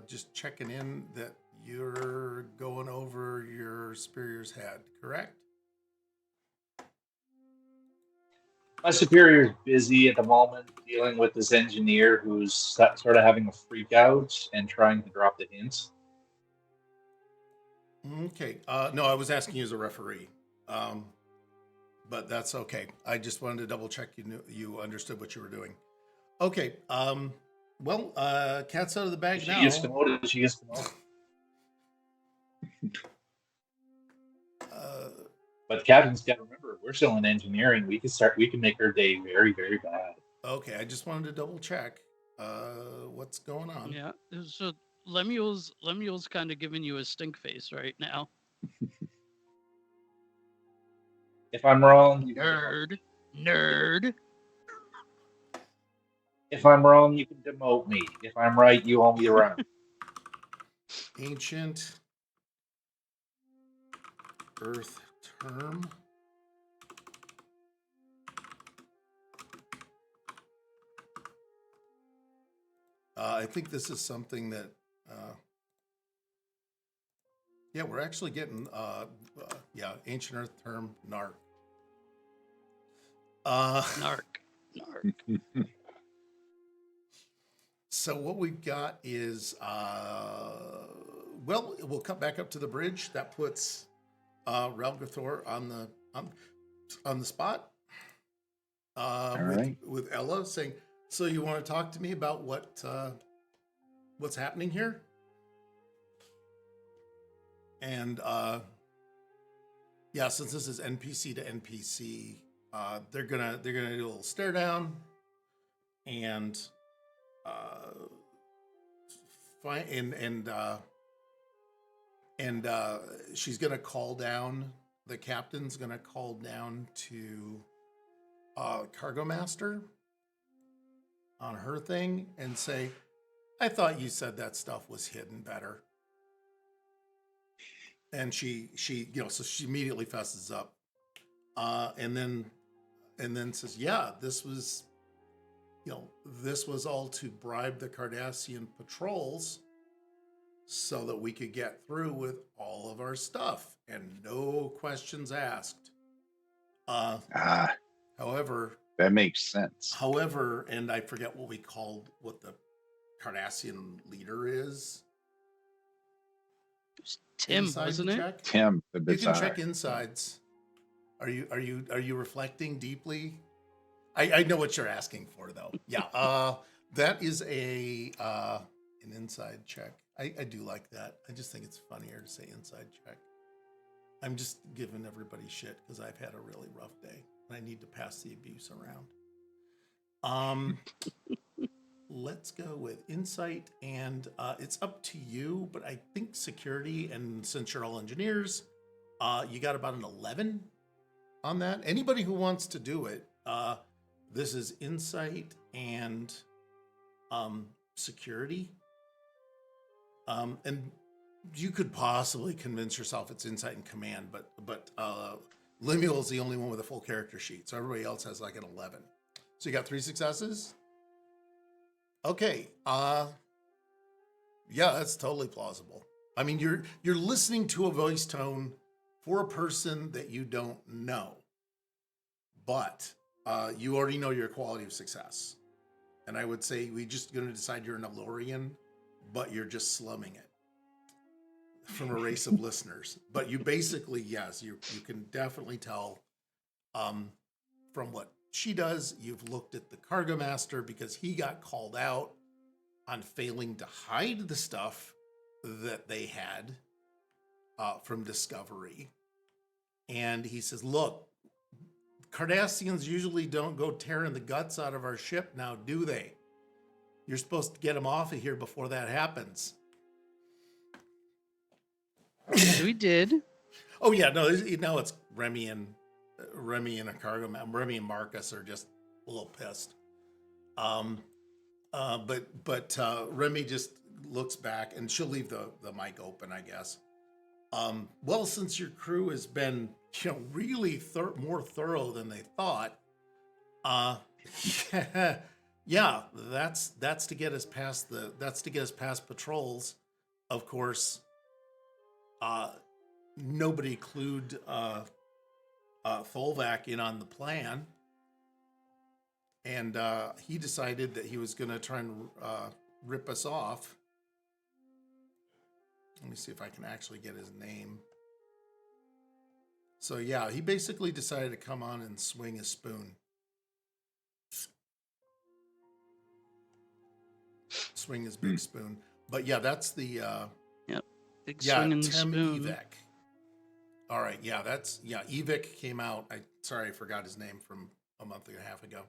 Just checking in that you're going over your superior's head, correct? My superior is busy at the moment dealing with this engineer who's sort of having a freak out and trying to drop the hints. Okay. No, I was asking you as a referee, but that's okay. I just wanted to double check you understood what you were doing. Okay. Well, cat's out of the bag now. She gets demoted. But the captain's got to remember, we're still in engineering. We can make her day very, very bad. Okay, I just wanted to double check what's going on. Yeah. So Lemuel's kind of giving you a stink face right now. If I'm wrong, Nerd. If I'm wrong, you can demote me. If I'm right, you owe me around. Ancient Earth term. I think this is something that, yeah, we're actually getting, Ancient Earth term, NARC. Narc. So what we've got is, well, we'll cut back up to the bridge. That puts Bray'tor on the spot. Right. With Ella saying, "So you want to talk to me about what's happening here?" And yeah, since this is NPC to NPC, they're gonna do a little stare down, and she's gonna call down. The captain's gonna call down to Cargo Master on her thing and say, "I thought you said that stuff was hidden better." And she so she immediately fesses up, and then says, "Yeah, this was all to bribe the Cardassian patrols so that we could get through with all of our stuff and no questions asked." However, that makes sense. However, and I forget what the Cardassian leader is. Tim, Inside wasn't to it? check? Tim, the You bizarre. can check insides. Are you reflecting deeply? I know what you're asking for though. Yeah. That is an inside check. I do like that. I just think it's funnier to say inside check. I'm just giving everybody shit because I've had a really rough day and I need to pass the abuse around. Let's go with insight, and it's up to you, but I think security, and since you're all engineers, you got about an 11 on that. Anybody who wants to do it, this is insight and security. And you could possibly convince yourself it's insight and command, but Lemuel is the only one with a full character sheet, so everybody else has like an 11. So you got 3 successes. Okay. Yeah, that's totally plausible. I mean, you're listening to a voice tone for a person that you don't know, but you already know your quality of success. And I would say we just going to decide you're an Elorian, but you're just slumming it from a race of listeners. But you basically, yes, you can definitely tell from what she does. You've looked at the cargo master because he got called out on failing to hide the stuff that they had from Discovery. And he says, look, Cardassians usually don't go tearing the guts out of our ship now, do they? You're supposed to get them off of here before that happens. We did. Oh yeah, no, it's Remy and a cargo man. Remy and Marcus are just a little pissed. But Remy just looks back, and she'll leave the mic open, I guess. Well, since your crew has been, really more thorough than they thought, yeah, that's to get us past patrols. Of course, nobody clued Tholvac in on the plan, and he decided that he was going to try and rip us off. Let me see if I can actually get his name. So yeah, he basically decided to come on and swing a spoon. Swing his big spoon. But yeah, that's the Big yeah, swinging Tim spoon. Evek. All right, yeah, Evek came out. Sorry, I forgot his name from a month and a half ago.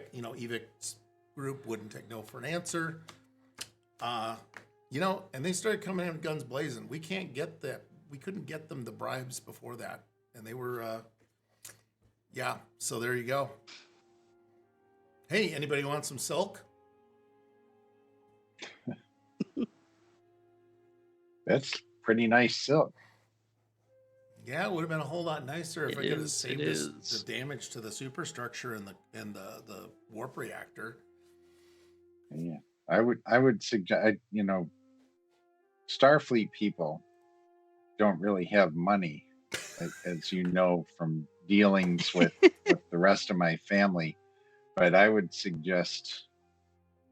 Evek's group wouldn't take no for an answer. And they started coming in guns blazing. We couldn't get them the bribes before that. And they were, so there you go. Hey, anybody want some silk? That's pretty nice silk. Yeah, it would have been a whole lot nicer if I could have saved is. the damage to the superstructure and the warp reactor. Yeah, I would suggest, Starfleet people don't really have money, as you know from dealings with the rest of my family. But I would suggest,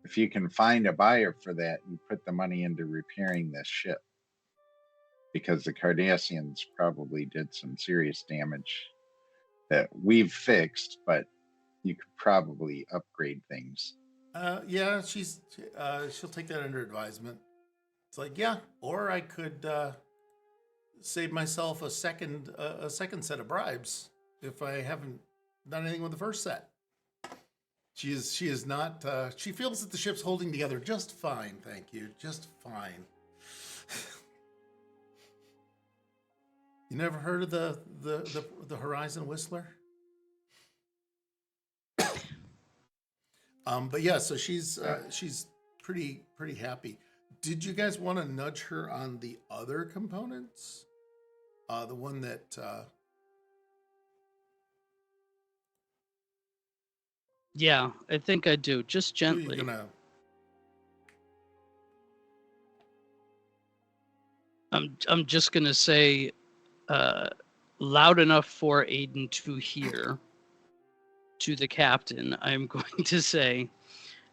if you can find a buyer for that, you put the money into repairing this ship, because the Cardassians probably did some serious damage that we've fixed, but you could probably upgrade things. Yeah, she'll take that under advisement. It's like, yeah, or I could save myself a second set of bribes if I haven't done anything with the first set. She is not. She feels that the ship's holding together just fine. Thank you, just fine. You never heard of the Horizon Whistler? But yeah, so she's pretty happy. Did you guys want to nudge her on the other components? The one that Yeah, I think I do. Just who are gently. you gonna? I'm just gonna say, loud enough for Aiden to hear. To the captain, I'm going to say,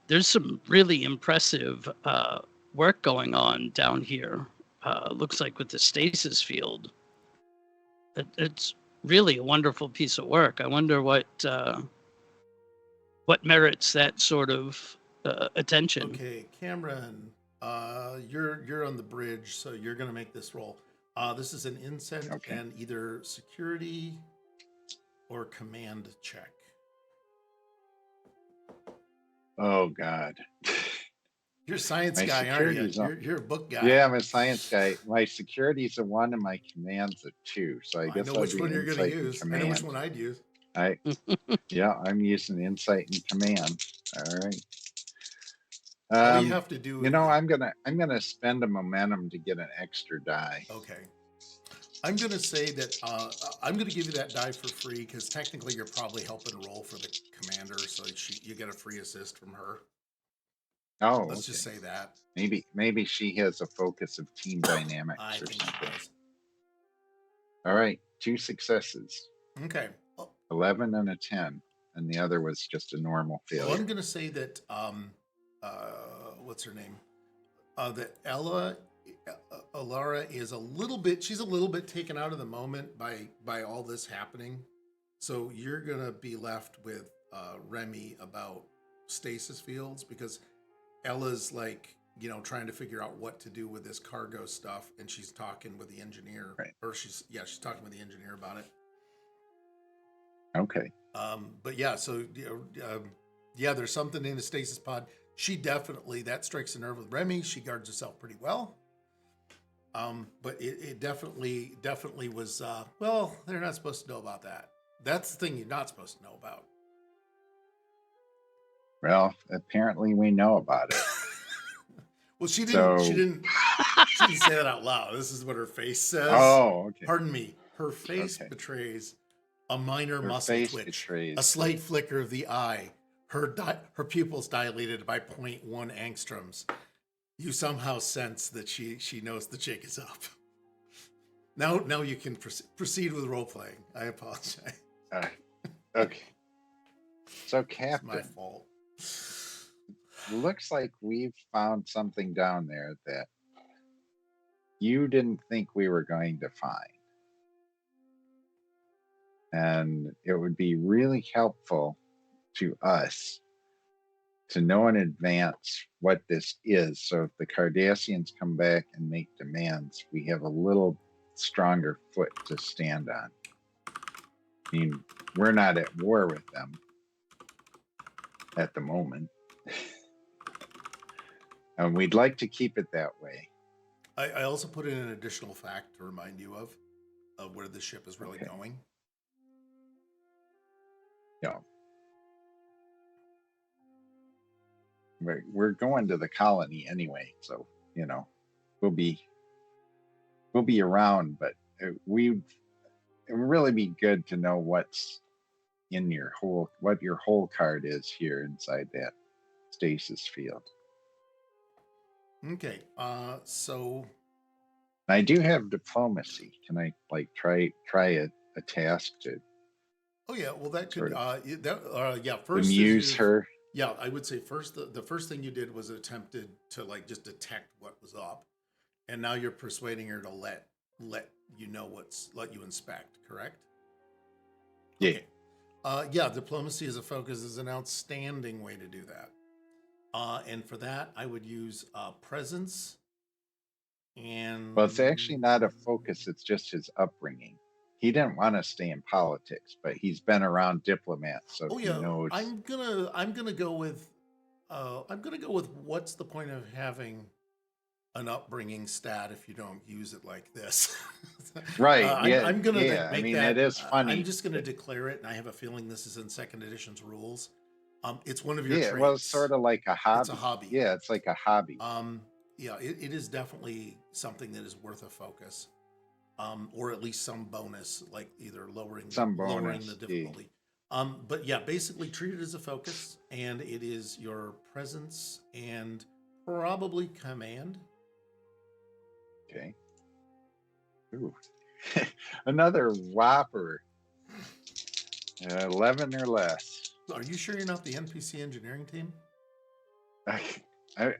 there's some really impressive work going on down here. Looks like with the stasis field. It's really a wonderful piece of work. I wonder what merits that sort of attention. Okay, Cameron, you're on the bridge, so you're gonna make this roll. This is an incent and either security or command check. Oh God. You're a science My guy, aren't you? security's You're a book guy. Yeah, I'm a science guy. My security's a 1 and my command's a 2. So I guess know I'll which do one you're going insight to and use. I know command. which one I'd use. I'm using insight and command. All right. All you have to do. I'm gonna spend a momentum to get an extra die. Okay. I'm gonna say that I'm gonna give you that die for free because technically you're probably helping roll for the commander, so you get a free assist from her. Oh, Let's just say that. Maybe she has a focus of team dynamics I or think she something. does. All right, 2 successes. Okay. 11 and a 10, and the other was just a normal failure. Well, I'm gonna say that what's her name? That Alara is she's a little bit taken out of the moment by all this happening. So you're gonna be left with Remy about stasis fields because Ella's trying to figure out what to do with this cargo stuff, and she's talking with the engineer, right? Or she's talking with the engineer about it. Okay. But yeah, so there's something in the stasis pod. She definitely, that strikes a nerve with Remy. She guards herself pretty well. But it definitely was, they're not supposed to know about that. That's the thing you're not supposed to know about. Well, apparently we know about it. Well, she didn't say that out loud. This is what her face says. Oh, okay. Pardon me. Her face betrays a minor muscle twitch, a slight flicker of the eye. Her pupils dilated by 0.1 angstroms. You somehow sense that she knows the jig is up. Now you can proceed with role playing. I apologize. All right. Okay. So, Captain, it's my fault. Looks like we've found something down there that you didn't think we were going to find. And it would be really helpful to us to know in advance what this is. So if the Cardassians come back and make demands, we have a little stronger foot to stand on. I mean, we're not at war with them at the moment. And we'd like to keep it that way. I also put in an additional fact to remind you of where the ship is really going. Yeah. We're going to the colony anyway, so we'll be around, but it would really be good to know what's in what your whole card is here inside that stasis field. Okay, so I do have diplomacy. Can I try a task to? Oh yeah, well that could first amuse her. Yeah, I would say first the first thing you did was attempted to just detect what was up, and now you're persuading her to let you inspect. Correct? Yeah. Okay. Diplomacy as a focus is an outstanding way to do that. And for that, I would use presence. And well, it's actually not a focus; it's just his upbringing. He didn't want to stay in politics, but he's been around diplomats, so he knows. I'm gonna go with what's the point of having an upbringing stat if you don't use it like this? Right. I'm gonna make that. It is funny. I'm just gonna declare it, and I have a feeling this is in second edition's rules. It's one of your traits. Well, it's sort of like a hobby. It's a hobby. Yeah, it's like a hobby. It is definitely something that is worth a focus. Or at least some bonus, like either lowering the difficulty. But yeah, basically treat it as a focus, and it is your presence and probably command. Okay. Ooh. Another whopper. 11 or less. Are you sure you're not the NPC engineering team?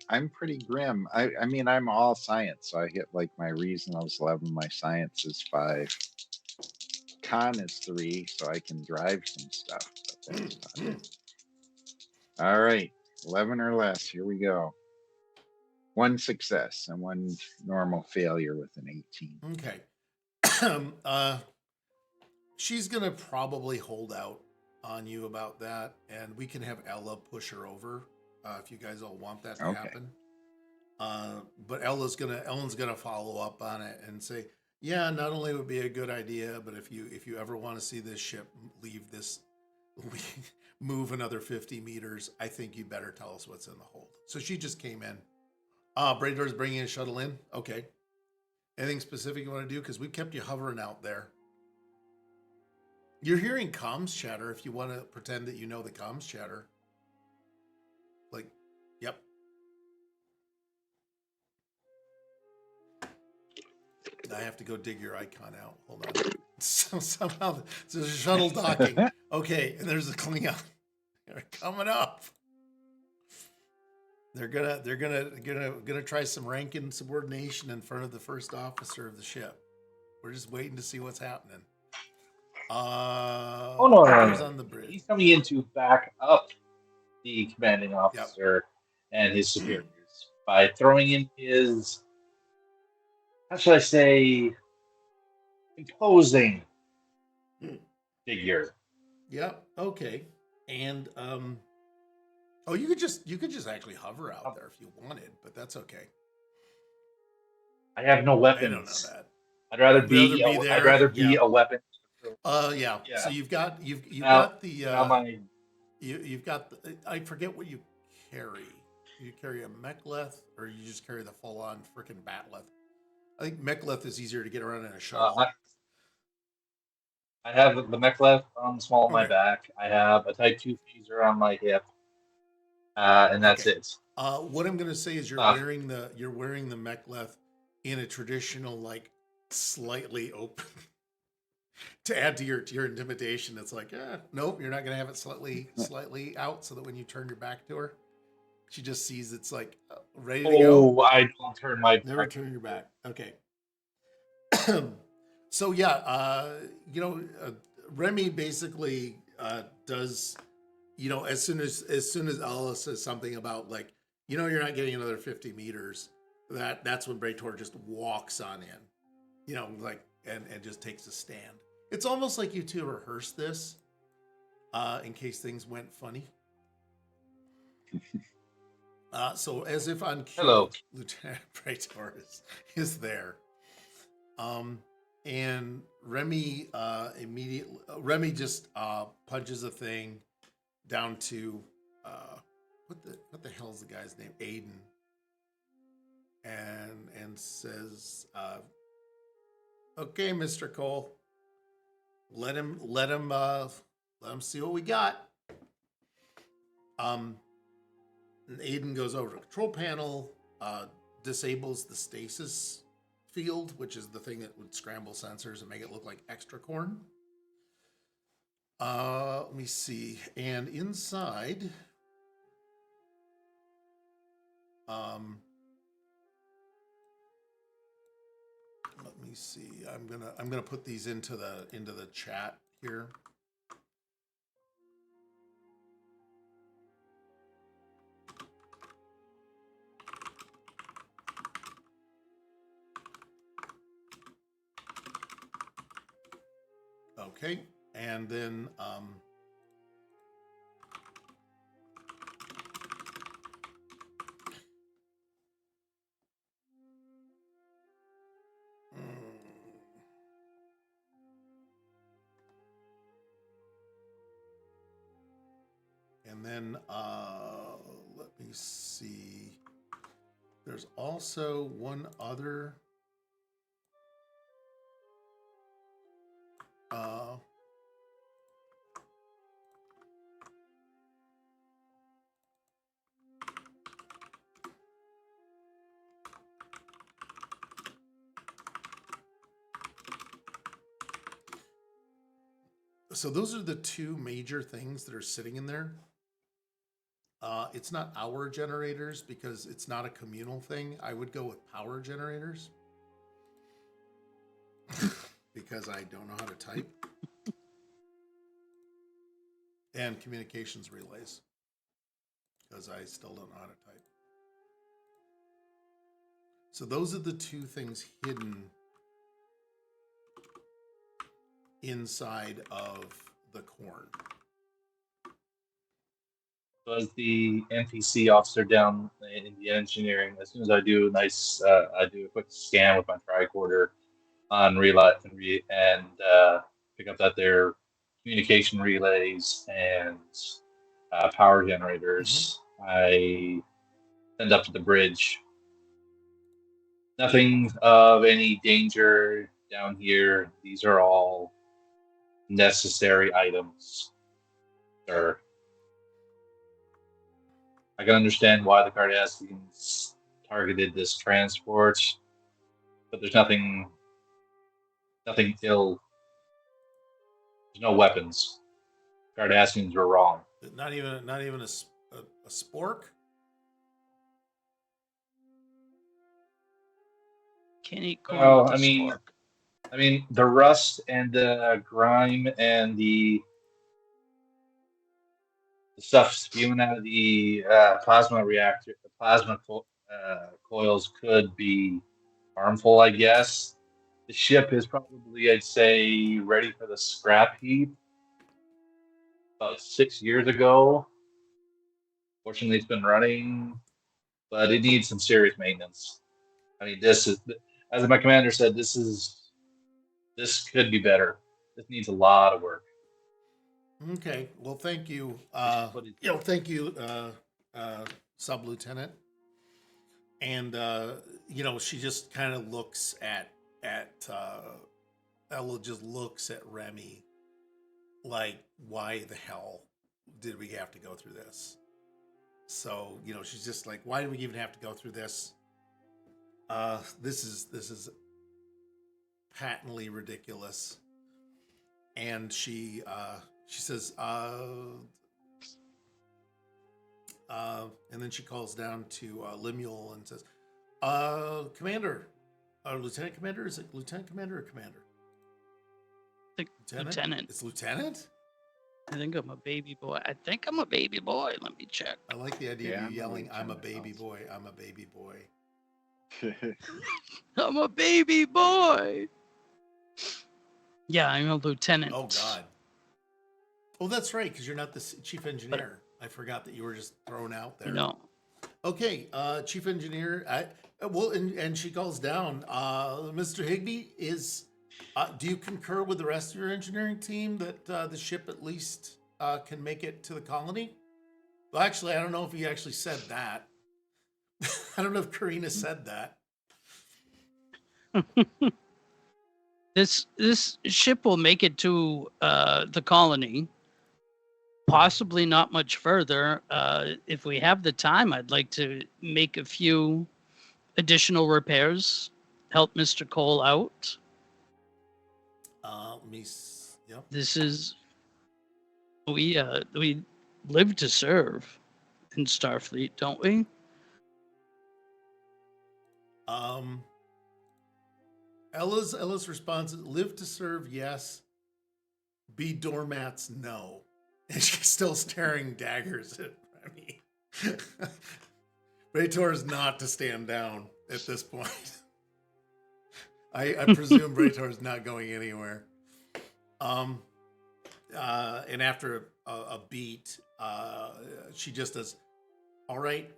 I'm pretty grim. I mean, I'm all science, so I hit my reason is 11, my science is 5. Con is 3, so I can drive some stuff. But that's not it. All right, 11 or less. Here we go. 1 success and 1 normal failure with an 18. Okay. She's gonna probably hold out on you about that, and we can have Ella push her over. If you guys all want that to happen. But Ellen's gonna follow up on it and say, Yeah, not only would be a good idea, but if you ever want to see this ship move another 50 meters, I think you better tell us what's in the hold. So she just came in. Bray'tor's bringing a shuttle in. Okay. Anything specific you want to do? Because we kept you hovering out there. You're hearing comms chatter if you want to pretend that you know the comms chatter. Like, yep. I have to go dig your icon out. Hold on. So somehow there's a shuttle docking. Okay, and there's a Klingon. They're coming up. They're gonna try some rank insubordination in front of the first officer of the ship. We're just waiting to see what's happening. Oh no, Arthur's no. on the bridge. He's coming in to back up the commanding officer and his superiors by throwing in his, how should I say, imposing figure. Yep. Okay. And oh, you could just actually hover out there if you wanted, but that's okay. I have no weapons. I don't know that. I'd rather You'd be. rather be there? I'd rather be Yeah. a weapon. Yeah. Yeah. So you've got Now- got the now my you've got the, I forget what you carry. You carry a mechleth, or you just carry the full on freaking batleth. I think mechleth is easier to get around in a shuttle. I have the mechleth on the small of my Okay. back. I have a Type 2 phaser on my hip, and that's Okay. it. What I'm going to say is you're wearing the mechleth in a traditional, like, slightly open. To add to your intimidation, it's like, nope, you're not going to have it slightly out, so that when you turn your back to her, she just sees it's like ready to go. Oh, I don't turn my Never back. turn your back. Okay. So yeah, Remy basically does, as soon as Alice says something about, like, you're not getting another 50 meters, that's when Bray'tor just walks on in, like, and just takes a stand. It's almost like you two rehearsed this in case things went funny. So as if on cue, Hello. Lieutenant Bray'tor is there. And Remy Remy just punches a thing down to what the hell is the guy's name? Aiden. And says, okay, Mr. Cole, let him see what we got. And Aiden goes over to the control panel, disables the stasis field, which is the thing that would scramble sensors and make it look like extra corn. Let me see. And inside, let me see. I'm gonna put these into the chat here. Okay, and then let me see. There's also one other. So those are the two major things that are sitting in there. It's not our generators because it's not a communal thing. I would go with power generators because I don't know how to type. And communications relays because I still don't know how to type. So those are the two things hidden inside of the corn. So as the NPC officer down in the engineering, as soon as I do I do a quick scan with my tricorder. on relay and pick up that their communication relays and power generators. I send up to the bridge. Nothing of any danger down here. These are all necessary items, sir. I can understand why the Cardassians targeted this transport, but there's nothing ill. There's no weapons. Cardassians were wrong. Not even a spork. Can't eat corn Well, with a I mean, the rust and the grime and the stuff spewing out of the plasma reactor, the plasma coils could be harmful, I guess. The ship is probably, I'd say, ready for the scrap heap. About 6 years ago. Fortunately, it's been running, but it needs some serious maintenance. I mean, this is, as my commander said, this could be better. This needs a lot of work. Okay. Well, thank you. Thank you, Sub Lieutenant. And she just kind of looks at Ella. Just looks at Remy, like, why the hell did we have to go through this? So she's just like, why do we even have to go through this? This is patently ridiculous. And she says, and then she calls down to Lemuel and says, Commander, Lieutenant Commander, is it Lieutenant Commander or Commander? Lieutenant. It's Lieutenant? I think I'm a baby boy. Let me check. I like the idea Yeah, of you yelling, I'm a Lieutenant baby also. boy, I'm a baby boy. I'm a baby boy. Yeah, I'm a lieutenant. Oh, God. Oh, that's right, because you're not the chief engineer. I forgot that you were just thrown out there. No. Okay, chief engineer. And she calls down. Mr. Higby, do you concur with the rest of your engineering team that the ship at least can make it to the colony? Well, actually, I don't know if he actually said that. I don't know if Karina said that. This ship will make it to the colony. Possibly not much further. If we have the time, I'd like to make a few additional repairs, help Mr. Cole out. Yep. This is we live to serve in Starfleet, don't we? Ella's response is, live to serve, yes. Be doormats, no. And she's still staring daggers at me. Bray'tor is not to stand down at this point. I presume Bray'tor is not going anywhere. And after a beat, she just does, all right,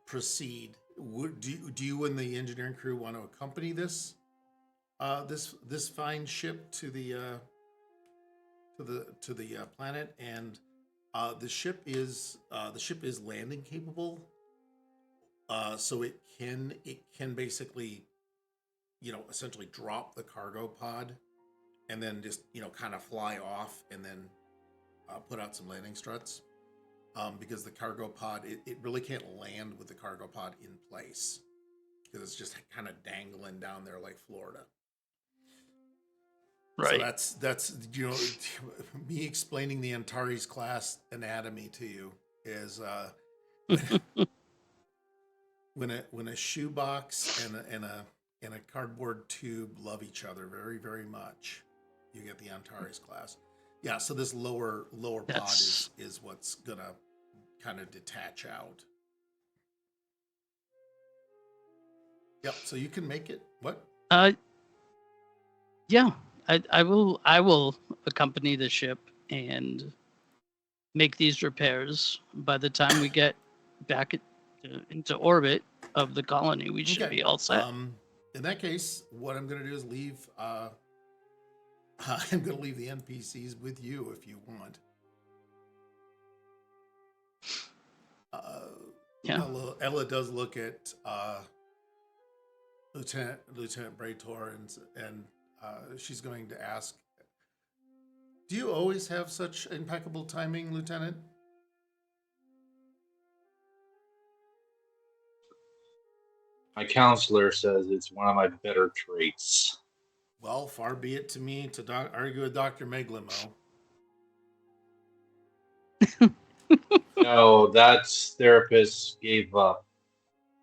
proceed. Do you and the engineering crew want to accompany this fine ship to the planet? And the ship is landing capable, so it can basically essentially drop the cargo pod and then just kind of fly off and then put out some landing struts, because the cargo pod it really can't land with the cargo pod in place because it's just kind of dangling down there like Florida. Right. So that's me explaining the Antares class anatomy to you is when a shoebox and a cardboard tube love each other very, very much, you get the Antares class. Yeah, so this lower pod is what's gonna kind of detach out. Yep, so you can make it. What? Yeah. I will accompany the ship and make these repairs. By the time we get back into orbit of the colony, we should be all set. In that case, what I'm going to do is leave. I'm going to leave the NPCs with you if you want. Yeah. Ella does look at Lieutenant Bray'tor and she's going to ask, "Do you always have such impeccable timing, Lieutenant?" My counselor says it's one of my better traits. Well, far be it to me to argue with Dr. Meglimo. No, that's therapist gave up.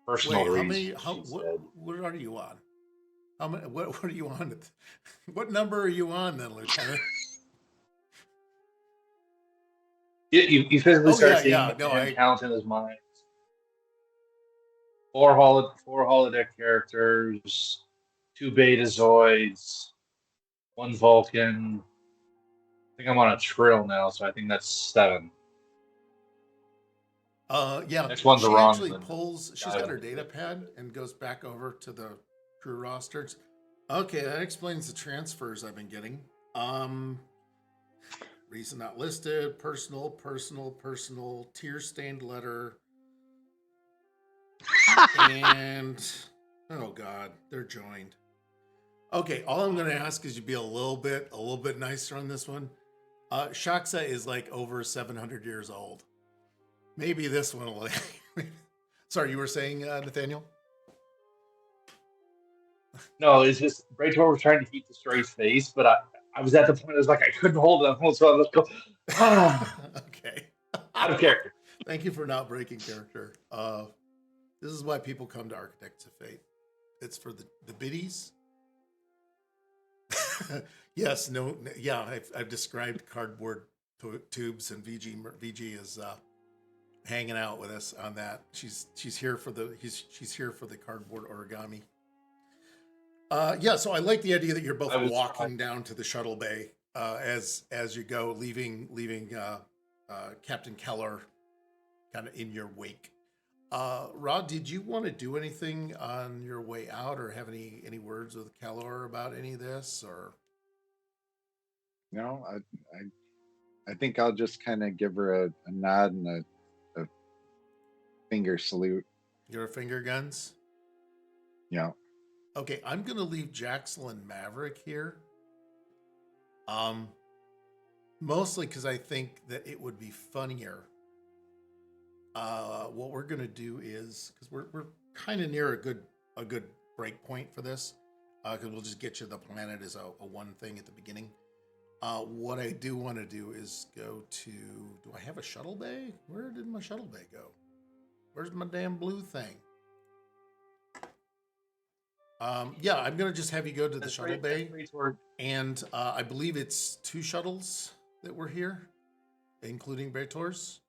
Personal Wait, reasons. what are you on? How many, what are you on? What number are you on then, Lieutenant? You physically Oh, start yeah, seeing yeah, the no, man I- count in his mind. Four holodeck characters, 2 Betazoids, 1 Vulcan. I think I'm on a trill now, so I think that's 7. Yeah. Next one's a she wrong actually one. pulls. She's got her data pad and goes back over to the crew rosters. Okay, that explains the transfers I've been getting. Reason not listed. Personal. Tear stained letter. And oh god, they're joined. Okay, all I'm going to ask is you be a little bit nicer on this one. Shaksa is like over 700 years old. Maybe this one will. Sorry, you were saying, Nathaniel? No, it's just Bray'tor was trying to keep the straight face, but I was at the point I was like I couldn't hold it. So let's go. Okay. Out of character. Thank you for not breaking character. This is why people come to Architects of Fate. It's for the biddies. Yes, no, yeah. I've described cardboard tubes, and VG is hanging out with us on that. She's here for the cardboard origami. Yeah, so I like the idea that you're both walking down to the shuttle bay as you go, leaving Captain Keller kind of in your wake. Rod, did you want to do anything on your way out, or have any words with Keller about any of this, or? No, I think I'll just kind of give her a nod and a finger salute. Your finger guns? Yeah. Okay, I'm gonna leave Jaxel and Maverick here. Mostly because I think that it would be funnier. What we're gonna do is, because we're kind of near a good break point for this, because we'll just get you the planet as a one thing at the beginning. What I do want to do is go to. Do I have a shuttle bay? Where did my shuttle bay go? Where's my damn blue thing? Yeah, I'm gonna just have you go to the shuttle bay, and I believe it's 2 shuttles that were here, including Bray'tor's.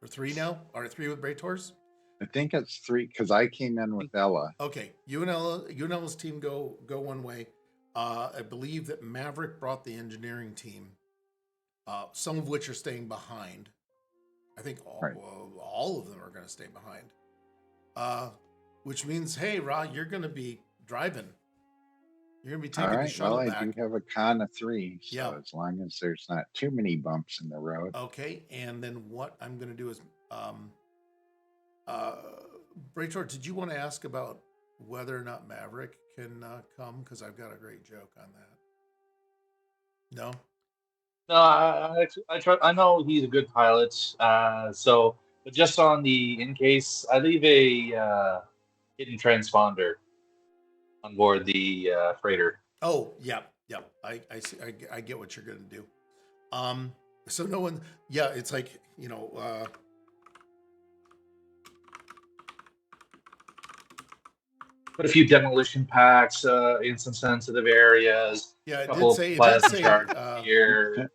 Or 3 now? Or 3 with Bray'tor's? I think it's 3 because I came in with Ella. Okay, you and Ella's team go one way. I believe that Maverick brought the engineering team, some of which are staying behind. I think all of them are going to stay behind. Which means, hey, Rod, you're going to be driving. You're going to be taking the shuttle back. I do have a con of 3, so Yeah. as long as there's not too many bumps in the road. Okay, and then what I'm going to do is, Bray'tor, did you want to ask about whether or not Maverick can come? Because I've got a great joke on that. No? No, I try. I know he's a good pilot. But just on the in case, I leave a hidden transponder on board the freighter. Oh, yeah. I see. I get what you're going to do. So no one. Yeah, it's like Put a few demolition packs in some sensitive areas. Yeah, it did say here.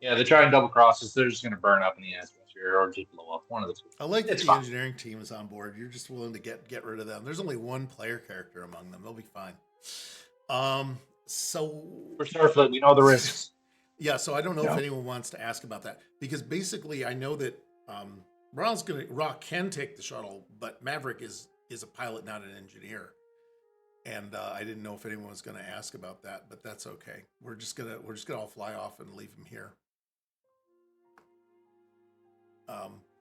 Yeah, they're trying double crosses. They're just going to burn up in the atmosphere or just blow up. One of the two. I like that the engineering team is on board. You're just willing to get rid of them. There's only 1 player character among them. They'll be fine. So for Starfleet, we know the risks. Yeah, so I don't know if anyone wants to ask about that, because basically I know that Rock can take the shuttle, but Maverick is a pilot, not an engineer. And I didn't know if anyone was going to ask about that, but that's okay. We're just gonna all fly off and leave him here.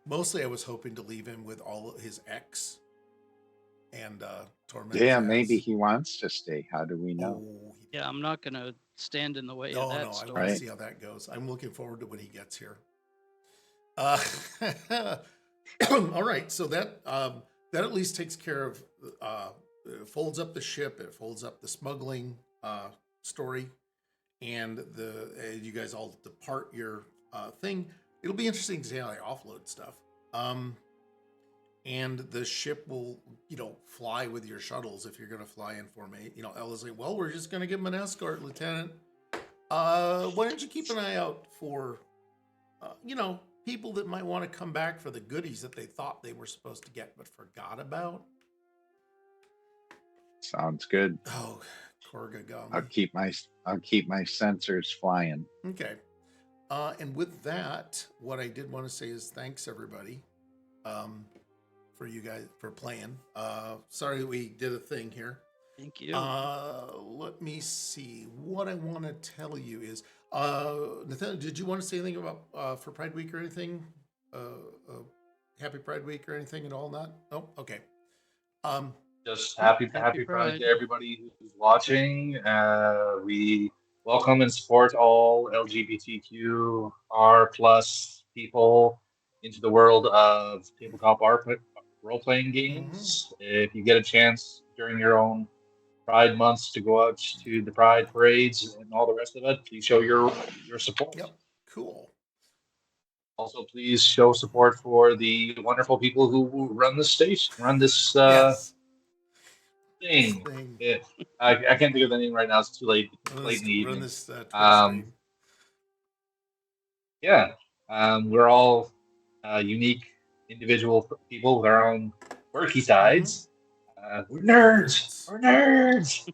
Mostly, I was hoping to leave him with all of his ex and Torment. Yeah, maybe he wants to stay. How do we know? Oh, Yeah, I'm not gonna stand in the way no, of that no, I story. want to Right. see how that goes. I'm looking forward to when he gets here. All right, so that at least takes care of it folds up the ship, it folds up the smuggling story, and you guys all depart your thing. It'll be interesting to see how they offload stuff. And the ship will, fly with your shuttles if you're going to fly in for me. Ella's like, well, we're just going to give him an escort, Lieutenant. Why don't you keep an eye out for, people that might want to come back for the goodies that they thought they were supposed to get but forgot about? Sounds good. Oh, Korgagami. I'll keep my sensors flying. Okay. And with that, what I did want to say is thanks everybody for you guys for playing. Sorry we did a thing here. Thank you. Let me see. What I want to tell you is, Nathaniel, did you want to say anything about for Pride Week or anything? Happy Pride Week or anything at all? Not? Oh, okay. Just happy Pride. Pride to everybody who's watching. We welcome and support all LGBTQR plus people into the world of tabletop role-playing games. If you get a chance during your own Pride months to go out to the Pride parades and all the rest of it, please show your support. Yep. Cool. Also, please show support for the wonderful people who run this station, run this Yes. thing. Thing. I can't think of the name right now. It's too late. Run Late in the this evening. Twitch Um, stream. Yeah, we're all unique individual people with our own quirky sides. We're nerds. We're nerds.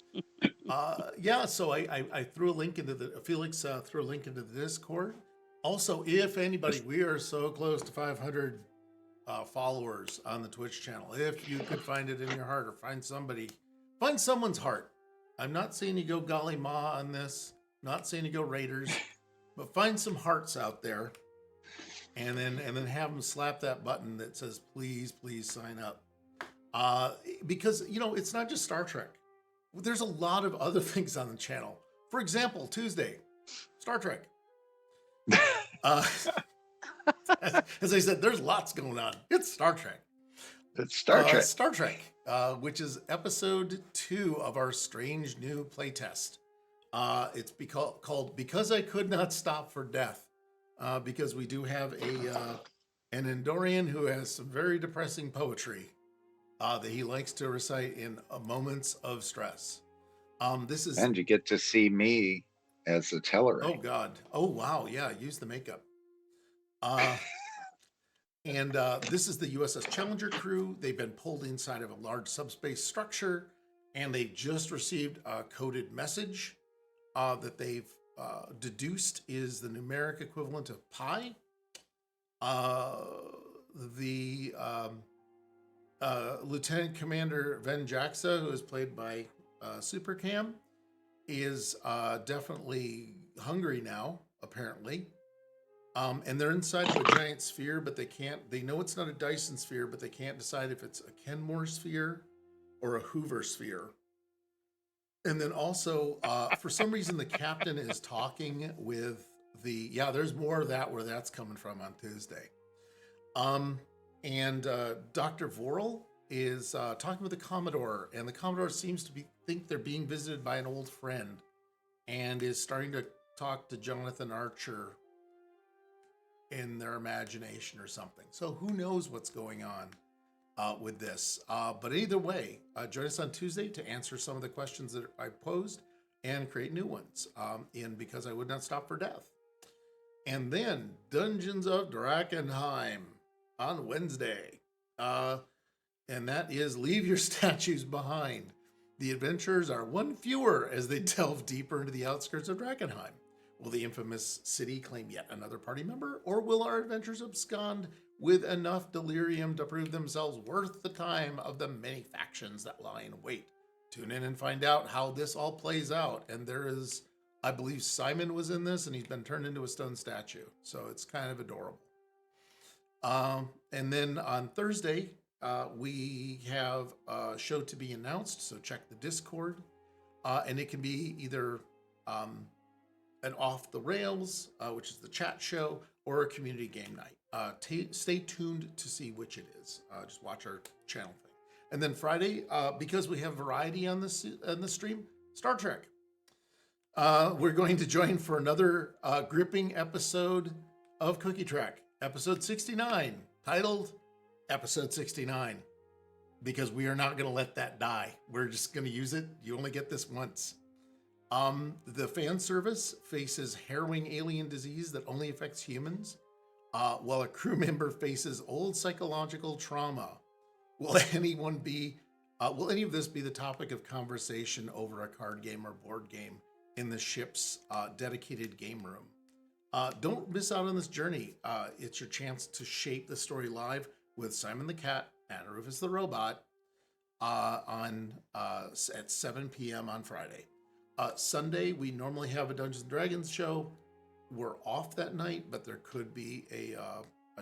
Yeah, so I threw a link into Felix threw a link into the Discord. Also, if anybody, we are so close to 500 followers on the Twitch channel. If you could find it in your heart or find someone's heart. I'm not saying you go golly ma on this, not saying you go Raiders, but find some hearts out there and then have them slap that button that says, please sign up. Because, it's not just Star Trek. There's a lot of other things on the channel. For example, Tuesday, Star Trek. As I said, there's lots going on. It's Star Trek. It's Star Trek. Star Trek, which is episode 2 of our strange new playtest. It's called Because I Could Not Stop for Death. Because we do have an Endorian who has some very depressing poetry that he likes to recite in moments of stress. This is, And you get to see me as a teller. oh God, oh wow, yeah, use the makeup. And this is the USS Challenger crew. They've been pulled inside of a large subspace structure, and they just received a coded message that they've deduced is the numeric equivalent of pi. The Lieutenant Commander Ven Jaxa, who is played by Supercam, is definitely hungry now, apparently. And they're inside of a giant sphere, but they know it's not a Dyson sphere, but they can't decide if it's a Kenmore sphere or a Hoover sphere. And then also, for some reason, the captain is talking with there's more of that where that's coming from on Tuesday. And Dr. Vorel is talking with the Commodore, and the Commodore seems to think they're being visited by an old friend and is starting to talk to Jonathan Archer in their imagination or something. So who knows what's going on with this. But either way, join us on Tuesday to answer some of the questions that I posed and create new ones in Because I Would Not Stop for Death. And then Dungeons of Drakkenheim on Wednesday. And that is Leave Your Statues Behind. The adventurers are one fewer as they delve deeper into the outskirts of Drakkenheim. Will the infamous city claim yet another party member, or will our adventurers abscond with enough delirium to prove themselves worth the time of the many factions that lie in wait. Tune in and find out how this all plays out. And there is, I believe Simon was in this, and he's been turned into a stone statue. So it's kind of adorable. And then on Thursday, we have a show to be announced. So check the Discord. And it can be either an off the rails, which is the chat show, or a community game night. Stay tuned to see which it is. Just watch our channel thing. And then Friday, because we have variety on the stream, Star Trek. We're going to join for another gripping episode of Cookie Trek, episode 69, titled Episode 69, because we are not going to let that die. We're just going to use it. You only get this once. The fan service faces harrowing alien disease that only affects humans, while a crew member faces old psychological trauma. Will any of this be the topic of conversation over a card game or board game in the ship's dedicated game room? Don't miss out on this journey. It's your chance to shape the story live with Simon the Cat and Rufus the Robot at 7 p.m. on Friday. Sunday, we normally have a Dungeons & Dragons show. We're off that night, but there could be a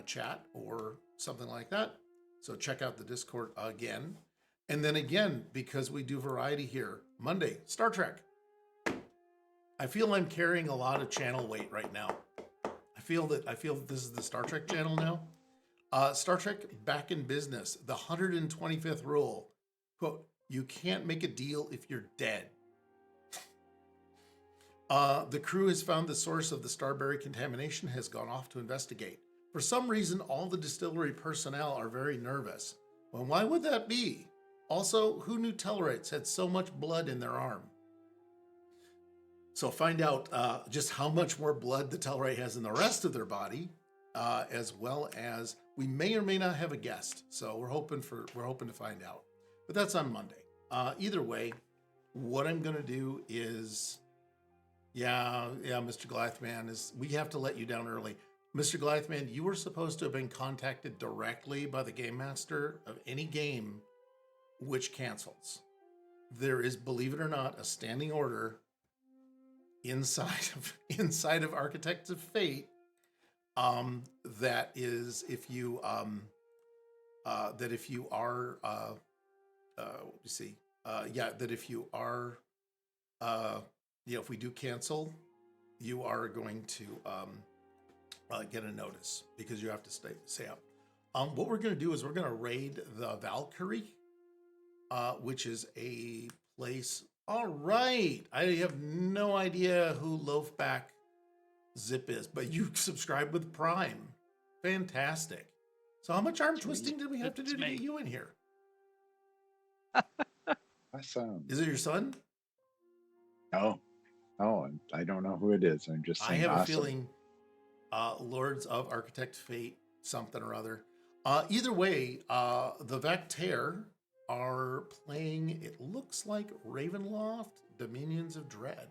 chat or something like that. So check out the Discord again. And then again, because we do variety here, Monday, Star Trek. I feel I'm carrying a lot of channel weight right now. I feel that this is the Star Trek channel now. Star Trek back in business. The 125th rule. Quote, you can't make a deal if you're dead. The crew has found the source of the starberry contamination, has gone off to investigate. For some reason, all the distillery personnel are very nervous. Well, why would that be? Also, who knew Tellarites had so much blood in their arm? So find out just how much more blood the Tellarite has in the rest of their body, as well as we may or may not have a guest. So we're hoping to find out. But that's on Monday. Either way, what I'm going to do is, Mr. Glythman, we have to let you down early. Mr. Glythman, you were supposed to have been contacted directly by the game master of any game which cancels. There is, believe it or not, a standing order inside of Architects of Fate that is if you if we do cancel, you are going to get a notice because you have to stay up. What we're going to do is we're going to raid the Valkyrie, which is a place. All right. I have no idea who Loafback Zip is, but you subscribe with Prime. Fantastic. So how much arm twisting did we have to do to get you in here? Awesome. Is it your son? No, I don't know who it is. I'm just saying. I have awesome. a feeling Lords of Architect Fate, something or other. Either way, the Vectair are playing, it looks like Ravenloft, Dominions of Dread,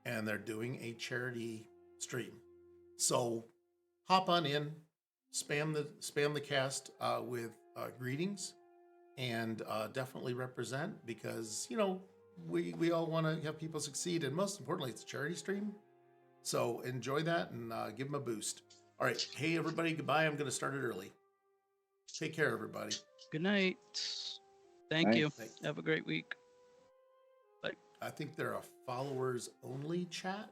and they're doing a charity stream. So hop on in, spam the cast with greetings, and definitely represent, because we all want to have people succeed, and most importantly, it's a charity stream. So enjoy that and give them a boost. All right, hey everybody, goodbye. I'm going to start it early. Take care, everybody. Good night. Thank Night. you. Have a great week. Bye. I think they're a followers only chat.